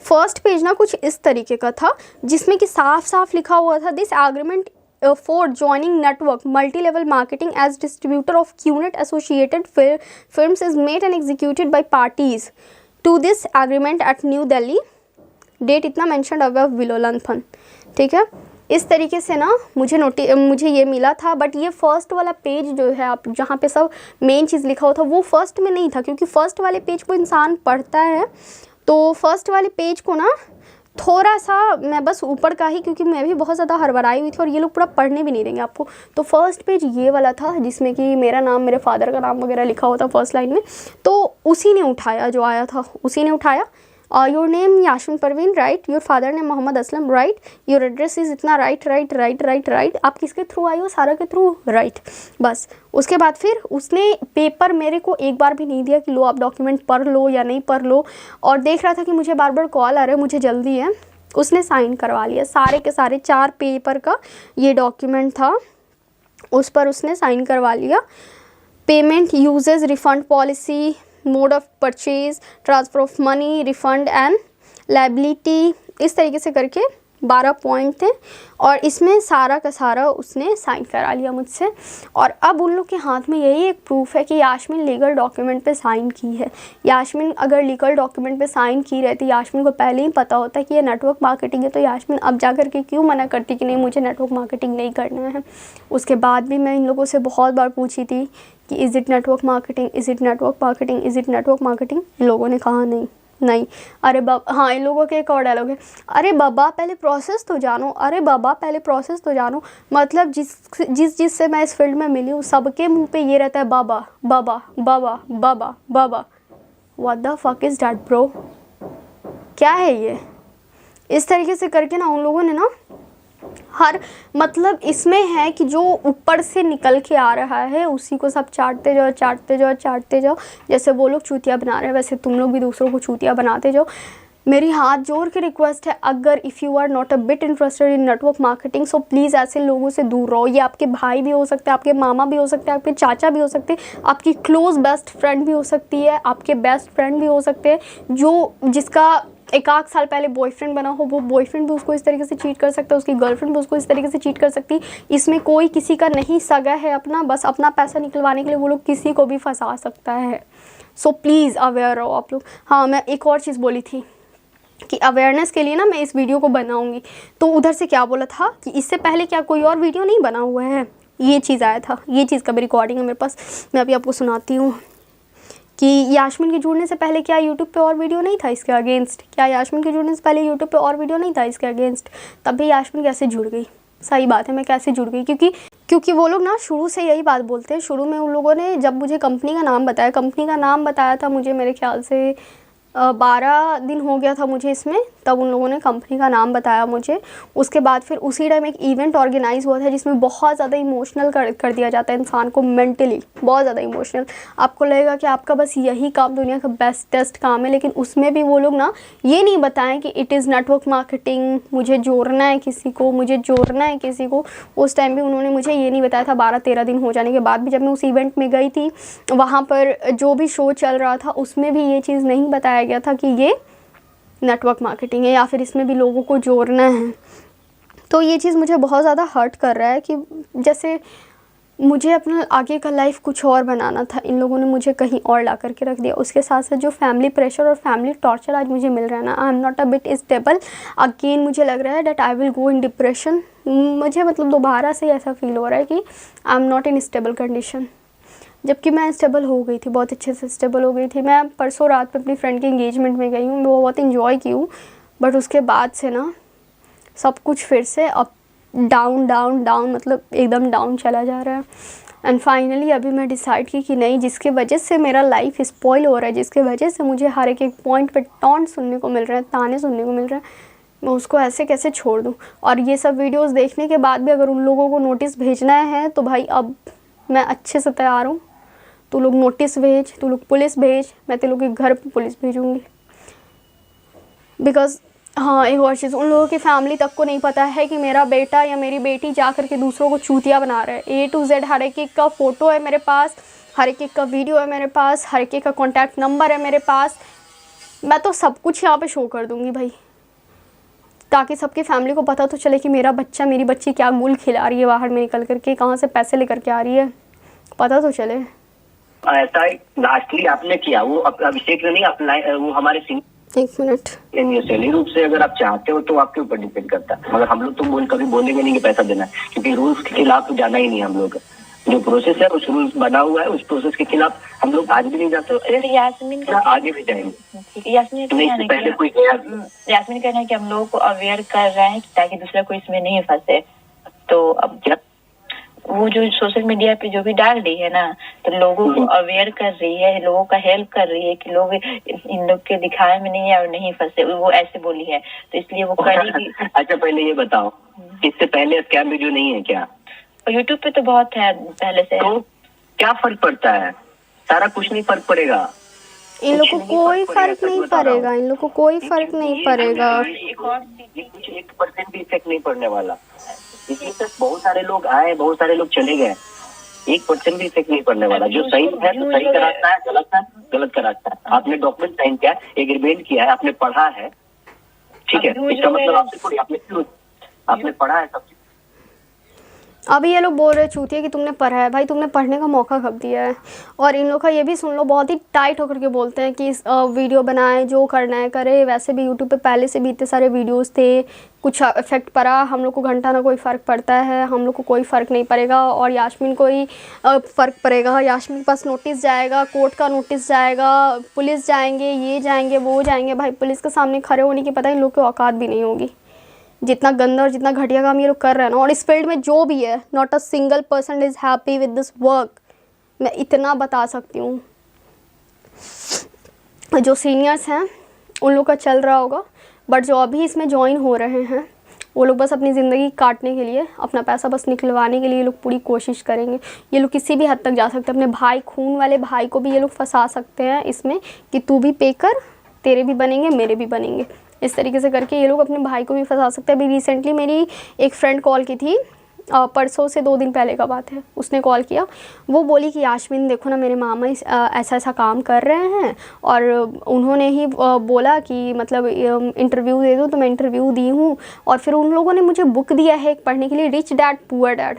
फर्स्ट पेज ना कुछ इस तरीके का था जिसमें कि साफ साफ लिखा हुआ था, this agreement for joining network multi-level marketing as distributor of QNet associated firms is made and executed by parties to this agreement at New Delhi. Date इतना mentioned above below लंथन, ठीक है। इस तरीके से ना मुझे ये मिला था। बट ये फर्स्ट वाला पेज जो है, आप जहाँ पे सब मेन चीज़ लिखा हुआ था, वो फर्स्ट में नहीं था, क्योंकि फर्स्ट वाले पेज को इंसान पढ़ता है तो फर्स्ट वाले पेज को ना थोड़ा सा मैं बस ऊपर का ही, क्योंकि मैं भी बहुत ज़्यादा हड़बड़ाई हुई थी और ये लोग पूरा पढ़ने भी नहीं देंगे आपको। तो फर्स्ट पेज ये वाला था जिसमें कि मेरा नाम, मेरे फादर का नाम वगैरह लिखा हुआ था फर्स्ट लाइन में। तो उसी ने उठाया, जो आया था उसी ने उठाया। Your name Yasmin Parveen, right. Your father name Mohammad Aslam, right. Your address is इतना, राइट। आप किसके थ्रू आई हो? सारा के थ्रू, राइट। बस उसके बाद फिर उसने पेपर मेरे को एक बार भी नहीं दिया कि लो आप डॉक्यूमेंट पढ़ लो या नहीं पढ़ लो, और देख रहा था कि मुझे बार बार कॉल आ रहा है, मुझे जल्दी है। उसने साइन करवा लिया, सारे के सारे 4 पेपर का ये डॉक्यूमेंट था, उस पर उसने साइन करवा लिया। Payment, usages, refund policy, mode of purchase, transfer of money, refund and liability, इस तरीके से करके 12 पॉइंट थे और इसमें सारा का सारा उसने साइन करा लिया मुझसे। और अब उन लोग के हाथ में यही एक प्रूफ है कि यास्मीन लीगल डॉक्यूमेंट पे साइन की है। यास्मीन अगर लीगल डॉक्यूमेंट पे साइन की रहती, यास्मीन को पहले ही पता होता कि ये नेटवर्क मार्केटिंग है, तो यास्मीन अब जा कर के क्यों मना करती कि नहीं मुझे नेटवर्क मार्केटिंग नहीं करना है। उसके बाद भी मैं इन लोगों से बहुत बार पूछी थी कि is it network marketing, is it network marketing, is it network marketing. इन लोगों ने कहा नहीं नहीं। अरे बाबा, हाँ, इन लोगों के एक और डायलॉग है, अरे बाबा पहले प्रोसेस तो जानो, अरे बाबा पहले प्रोसेस तो जानो। मतलब जिससे मैं इस फील्ड में मिली हूँ सबके मुंह पे ये रहता है बाबा बाबा बाबा बाबा बाबा। What the fuck is that bro, क्या है ये? इस तरीके से करके ना उन लोगों ने ना हर मतलब इसमें है कि जो ऊपर से निकल के आ रहा है उसी को सब चाटते जाओ चाटते जाओ चाटते जाओ। जैसे वो लोग चूतिया बना रहे हैं वैसे तुम लोग भी दूसरों को चूतिया बनाते जाओ। मेरी हाथ जोड़ के रिक्वेस्ट है, अगर if you are not a bit interested in network marketing so please ऐसे लोगों से दूर रहो। ये आपके भाई भी हो सकते हैं, आपके मामा भी हो सकते हैं, आपके चाचा भी हो सकते हैं, आपकी क्लोज बेस्ट फ्रेंड भी हो सकती है, आपके बेस्ट फ्रेंड भी हो सकते हैं। जो जिसका एक आध साल पहले बॉयफ्रेंड बना हो, वो बॉयफ्रेंड भी उसको इस तरीके से चीट कर सकता है, उसकी गर्लफ्रेंड भी उसको इस तरीके से चीट कर सकती है। इसमें कोई किसी का नहीं सगा है अपना, बस अपना पैसा निकलवाने के लिए वो लोग किसी को भी फंसा सकता है। सो प्लीज़ अवेयर रहो आप लोग। हाँ, मैं एक और चीज़ बोली थी कि अवेयरनेस के लिए ना मैं इस वीडियो को बनाऊंगी। तो उधर से क्या बोला था कि इससे पहले क्या कोई और वीडियो नहीं बना हुआ है, ये चीज़ आया था, ये चीज़ का भी रिकॉर्डिंग है मेरे पास, मैं अभी आपको सुनाती हूँ कि यास्मीन के जुड़ने से पहले क्या यूट्यूब पे और वीडियो नहीं था इसके अगेंस्ट? क्या यास्मीन के जुड़ने से पहले यूट्यूब पे और वीडियो नहीं था इसके अगेंस्ट? तब भी यास्मीन कैसे जुड़ गई? सही बात है, मैं कैसे जुड़ गई, क्योंकि वो लोग ना शुरू से यही बात बोलते हैं। शुरू में उन लोगों ने जब मुझे कंपनी का नाम बताया था, मुझे मेरे ख्याल से 12 दिन हो गया था मुझे इसमें, तब उन लोगों ने कंपनी का नाम बताया मुझे। उसके बाद फिर उसी टाइम एक इवेंट ऑर्गेनाइज हुआ था जिसमें बहुत ज़्यादा इमोशनल कर दिया जाता है इंसान को, मेंटली बहुत ज़्यादा इमोशनल। आपको लगेगा कि आपका बस यही काम दुनिया का बेस्ट काम है, लेकिन उसमें भी वो लोग ना ये नहीं बताएं कि इट इज़ नेटवर्क मार्केटिंग, मुझे जोड़ना है किसी को, मुझे जोड़ना है किसी को। उस टाइम भी उन्होंने मुझे ये नहीं बताया था। 12-13 दिन हो जाने के बाद भी जब मैं उस इवेंट में गई थी, वहाँ पर जो भी शो चल रहा था उसमें भी ये चीज़ नहीं बताया गया था कि ये नेटवर्क मार्केटिंग है या फिर इसमें भी लोगों को जोड़ना है। तो ये चीज़ मुझे बहुत ज़्यादा हर्ट कर रहा है कि जैसे मुझे अपना आगे का लाइफ कुछ और बनाना था, इन लोगों ने मुझे कहीं और ला करके रख दिया। उसके साथ साथ जो फैमिली प्रेशर और फैमिली टॉर्चर आज मुझे मिल रहा है ना, I am not a bit stable again. मुझे लग रहा है that I will go in depression. मुझे मतलब दोबारा से ऐसा फील हो रहा है कि I am not in stable condition, जबकि मैं स्टेबल हो गई थी, बहुत अच्छे से स्टेबल हो गई थी। मैं परसों रात में अपनी फ्रेंड के एंगेजमेंट में गई हूँ, मैं वो बहुत इन्जॉय की हूँ, बट उसके बाद से ना सब कुछ फिर से अप डाउन डाउन डाउन, मतलब एकदम डाउन चला जा रहा है। एंड फाइनली अभी मैं डिसाइड की कि नहीं, जिसके वजह से मेरा लाइफ स्पॉइल हो रहा है, जिसके वजह से मुझे हर एक पॉइंट पे टॉन्ट सुनने को मिल रहे हैं, ताने सुनने को मिल रहे हैं, मैं उसको ऐसे कैसे छोड़ दूँ। और ये सब वीडियोज़ देखने के बाद भी अगर उन लोगों को नोटिस भेजना है तो भाई अब मैं अच्छे से तैयार हूँ। तू लोग नोटिस भेज, तू लोग पुलिस भेज, मैं तेरे लोग के घर पे पुलिस भेजूँगी। बिकॉज हाँ, एक और चीज़, उन लोगों की फैमिली तक को नहीं पता है कि मेरा बेटा या मेरी बेटी जा कर के दूसरों को चूतिया बना रहा है। A to Z हर एक का फ़ोटो है मेरे पास, हर एक का वीडियो है मेरे पास, हर एक का कॉन्टैक्ट नंबर है मेरे पास। मैं तो सब कुछ यहाँ पे शो कर दूँगी भाई, ताकि सबकी फैमिली को पता तो चले कि मेरा बच्चा, मेरी बच्ची क्या गुल खिला रही है बाहर में निकल करके, कहाँ से पैसे लेकर के आ रही है, पता तो चले। ऐसा लास्टली आपने किया, वो अभिषेक ने नहीं अप्लाई, वो हमारे एक मिनट, सैलरी रूप से अगर आप चाहते हो तो आपके ऊपर डिपेंड करता है, मगर हम लोग तो कभी बोलेंगे नहीं कि पैसा देना है, क्योंकि रूल्स के खिलाफ तो जाना ही नहीं। हम लोग जो प्रोसेस है, उस रूल्स बना हुआ है, उस प्रोसेस के खिलाफ हम लोग आज भी नहीं जाते, यास्मीन का आगे भी जाएंगे। यास्मीन नहीं पहले कोई गया, यास्मीन कहना है कि हम लोगों को अवेयर कर रहे हैं ताकि दूसरा कोई इसमें नहीं फंसे। तो अब क्या वो जो सोशल मीडिया पे जो भी डाल रही है ना, तो लोगों को अवेयर कर रही है, लोगों का हेल्प कर रही है कि लोग इन लोग के दिखाए में नहीं है और नहीं फंसे, वो ऐसे बोली है, तो इसलिए वो करेगी। अच्छा पहले ये बताओ, इससे पहले स्कैम वीडियो नहीं है क्या? यूट्यूब पे तो बहुत है पहले से। तो क्या फर्क पड़ता है? सारा कुछ नहीं फर्क पड़ेगा, इन लोग को कोई फर्क नहीं पड़ेगा, इन लोग को कोई फर्क नहीं पड़ेगा। 1% भी इफेक्ट नहीं पड़ने वाला। इसमें तक बहुत सारे लोग आए, बहुत सारे लोग चले गए, 1% भी इफेक्ट नहीं पड़ने वाला। जो सही है तो सही कराता है, गलत है गलत कराता है। आपने डॉक्यूमेंट साइन किया, एग्रीमेंट किया है, आपने पढ़ा है, ठीक है, अभी इसका जो मतलब है- आपने पढ़ा है सब चीज। अभी ये लोग बोल रहे चूतिया कि तुमने पढ़ा है। भाई तुमने पढ़ने का मौका कब दिया है? और इन लोग का ये भी सुन लो, बहुत ही टाइट होकर के बोलते हैं कि वीडियो बनाए, जो करना है करे। वैसे भी यूट्यूब पे पहले से भी इतने सारे वीडियोस थे, कुछ इफेक्ट पड़ा हम लोग को घंटा ना कोई फ़र्क पड़ता है, हम लोग को कोई फ़र्क नहीं पड़ेगा। और यास्मीन को ही फ़र्क पड़ेगा। यास्मीन के पास नोटिस जाएगा, कोर्ट का नोटिस जाएगा, पुलिस जाएंगे, ये जाएंगे, वो जाएंगे। भाई पुलिस के सामने खड़े होने की पता इन लोग की औकात भी नहीं होगी। जितना गंदा और जितना घटिया काम ये लोग कर रहे हैं ना, और इस फील्ड में जो भी है, not a single person is happy with this work. मैं इतना बता सकती हूँ। जो सीनियर्स हैं उन लोग का चल रहा होगा, बट जो अभी इसमें ज्वाइन हो रहे हैं वो लोग बस अपनी ज़िंदगी काटने के लिए, अपना पैसा बस निकलवाने के लिए ये लोग पूरी कोशिश करेंगे। ये लोग किसी भी हद तक जा सकते हैं। अपने भाई, खून वाले भाई को भी ये लोग फंसा सकते हैं इसमें कि तू भी पे कर, तेरे भी बनेंगे, मेरे भी बनेंगे। इस तरीके से करके ये लोग अपने भाई को भी फंसा सकते हैं। अभी रिसेंटली मेरी एक फ्रेंड कॉल की थी, परसों से 2 दिन पहले का बात है, उसने कॉल किया। वो बोली कि यास्मीन देखो ना, मेरे मामा ऐसा ऐसा काम कर रहे हैं और उन्होंने ही बोला कि मतलब इंटरव्यू दे दो, तो मैं इंटरव्यू दी हूँ। और फिर उन लोगों ने मुझे बुक दिया है एक पढ़ने के लिए, रिच डैड पुअर डैड।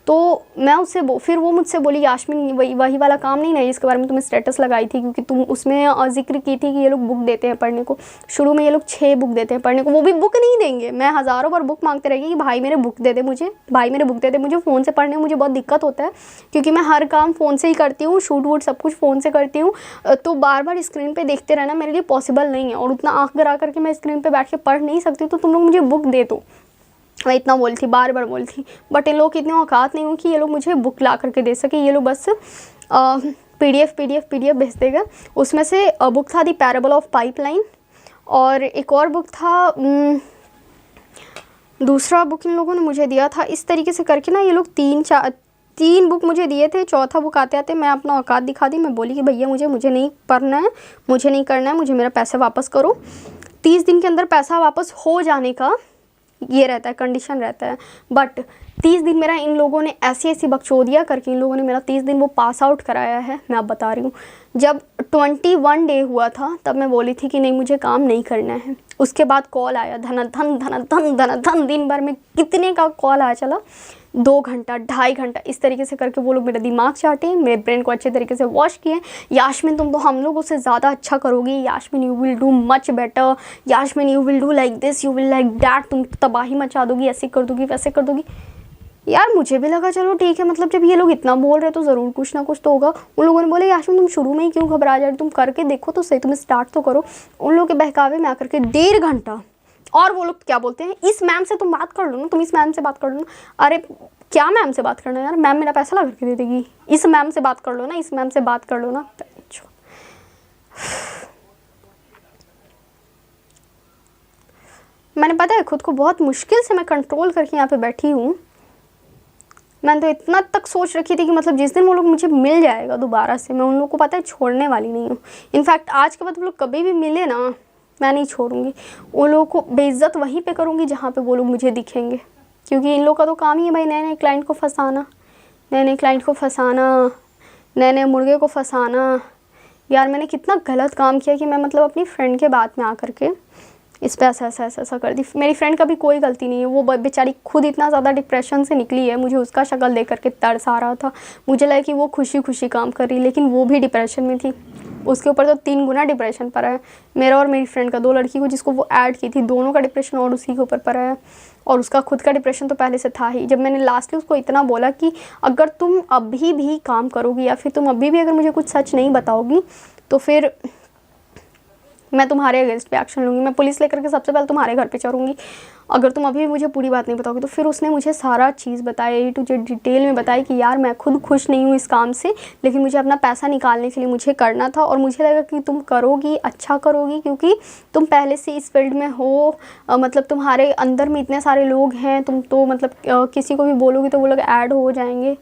तो मैं उससे फिर वो मुझसे बोली यास्मीन वही वाला काम नहीं ना जिसके बारे में तुम्हें स्टेटस लगाई थी, क्योंकि तुम उसमें जिक्र की थी कि ये लोग बुक देते हैं पढ़ने को। शुरू में ये लोग 6 बुक देते हैं पढ़ने को, वो भी बुक नहीं देंगे। मैं हज़ारों बार बुक मांगते रहेगी कि भाई मेरे बुक दे दे मुझे, भाई मेरे बुक दे दे मुझे। फ़ोन से पढ़ने में मुझे बहुत दिक्कत होता है, क्योंकि मैं हर काम फ़ोन से ही करती हूँ, शूट वूट सब कुछ फ़ोन से करती हूँ। तो बार बार स्क्रीन पर देखते रहना मेरे लिए पॉसिबल नहीं है, और उतना आँख गरा करके मैं स्क्रीन पर बैठ के पढ़ नहीं सकती। तो तुम लोग मुझे बुक दे दो, मैं इतना बोली थी, बार बार बोली थी। बट इन लोग की इतनी औकात नहीं हुई कि ये लोग मुझे बुक ला करके दे सके। ये लोग बस पीडीएफ भेज देगा। उसमें से बुक था दी पैराबल ऑफ पाइपलाइन, और एक और बुक था, दूसरा बुक इन लोगों ने मुझे दिया था। इस तरीके से करके ना ये लोग 3 बुक मुझे दिए थे। चौथा बुक आते आते मैं अपना औकात दिखा दी। मैं बोली कि भैया मुझे नहीं पढ़ना है, मुझे नहीं करना है, मुझे मेरा पैसा वापस करो। 30 दिन के अंदर पैसा वापस हो जाने का ये रहता है, कंडीशन रहता है। बट 30 दिन मेरा इन लोगों ने ऐसी बकचोदियाँ करके इन लोगों ने मेरा 30 दिन वो पास आउट कराया है। मैं अब बता रही हूँ, जब 21 डे हुआ था तब मैं बोली थी कि नहीं मुझे काम नहीं करना है। उसके बाद कॉल आया, धन दिन भर में कितने का कॉल आया चला, 2 घंटा 2.5 घंटा इस तरीके से करके वो लोग मेरा दिमाग चाटे, मेरे ब्रेन को अच्छे तरीके से वॉश किए। यास्मीन तुम तो हम लोगों से ज़्यादा अच्छा करोगी, Yasmin you will do much better, Yasmin you will do like this, you will like that, तुम तबाही मचा दोगी, ऐसे कर दोगी, वैसे कर दोगी। यार मुझे भी लगा चलो ठीक है, मतलब जब ये लोग इतना बोल रहे तो ज़रूर कुछ ना कुछ तो होगा। उन लोगों ने बोले यास्मीन तुम शुरू में ही क्यों घबरा जा रही, तुम करके देखो तो सही, तुम स्टार्ट तो करो। उन लोगों के बहकावे में आकर के 1.5 घंटा, और वो लोग क्या बोलते हैं, इस मैम से तुम बात कर लो ना, तुम इस मैम से बात कर लो ना। अरे क्या मैम से बात करना है यार, मैम मेरा पैसा ला करके दे देगी। इस मैम से बात कर लो ना, इस मैम से बात कर लो ना। मैंने पता है खुद को बहुत मुश्किल से मैं कंट्रोल करके यहाँ पे बैठी हूँ। मैंने तो इतना तक सोच रखी थी कि मतलब जिस दिन वो लोग मुझे मिल जाएगा दोबारा से, मैं उन लोगों को पता है छोड़ने वाली नहीं हूँ। इनफैक्ट आज के बाद वो लोग कभी भी मिले ना, मैं नहीं छोड़ूंगी। उन लोगों को बेइज्जत वहीं पे करूँगी जहाँ पे वो लोग मुझे दिखेंगे, क्योंकि इन लोग का तो काम ही है भाई नए क्लाइंट को फंसाना, नए क्लाइंट को फंसाना, नए मुर्गे को फंसाना। यार मैंने कितना गलत काम किया कि मैं मतलब अपनी फ्रेंड के बात में आकर के इस पर ऐसा कर दी। मेरी फ्रेंड का भी कोई गलती नहीं है, वो बेचारी खुद इतना ज़्यादा डिप्रेशन से निकली है। मुझे उसका शक्ल देख करके तरस आ रहा था, मुझे लगा कि वो खुशी काम कर रही, लेकिन वो भी डिप्रेशन में थी। उसके ऊपर तो 3 गुना डिप्रेशन पड़ा है, मेरा और मेरी फ्रेंड का। 2 लड़की को जिसको वो ऐड की थी, दोनों का डिप्रेशन और उसी के ऊपर पड़ा है, और उसका खुद का डिप्रेशन तो पहले से था ही। जब मैंने लास्टली उसको इतना बोला कि अगर तुम अभी भी काम करोगी या फिर तुम अभी भी अगर मुझे कुछ सच नहीं बताओगी तो फिर मैं तुम्हारे अगेंस्ट पे एक्शन लूँगी, मैं पुलिस लेकर के सबसे पहले तुम्हारे घर पे चढ़ूँगी, अगर तुम अभी भी मुझे पूरी बात नहीं बताओगी। तो फिर उसने मुझे सारा चीज़ बताई, A to Z डिटेल में बताई कि यार मैं खुद खुश नहीं हूँ इस काम से, लेकिन मुझे अपना पैसा निकालने के लिए मुझे करना था, और मुझे लगा कि तुम करोगी, अच्छा करोगी, क्योंकि तुम पहले से इस फील्ड में हो, मतलब तुम्हारे अंदर में इतने सारे लोग हैं, तुम तो मतलब किसी को भी बोलोगी तो वो लोग ऐड हो जाएंगे।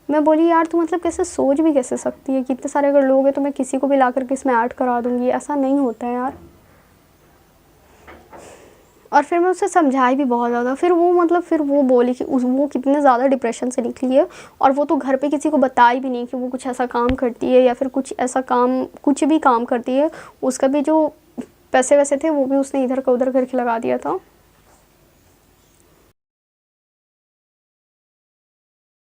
मैं बोली यार तू मतलब कैसे सोच भी कैसे सकती है कि इतने सारे अगर लोग हैं तो मैं किसी को भी ला करके इसमें ऐड करा दूँगी, ऐसा नहीं होता है यार। और फिर मैं उससे समझाई भी बहुत ज़्यादा। फिर वो बोली कि वो कितने ज़्यादा डिप्रेशन से निकली है, और वो तो घर पे किसी को बताई भी नहीं कि वो कुछ ऐसा काम करती है या फिर कुछ ऐसा काम, कुछ भी काम करती है। उसका भी जो पैसे वैसे थे वो भी उसने इधर का उधर करके लगा दिया था।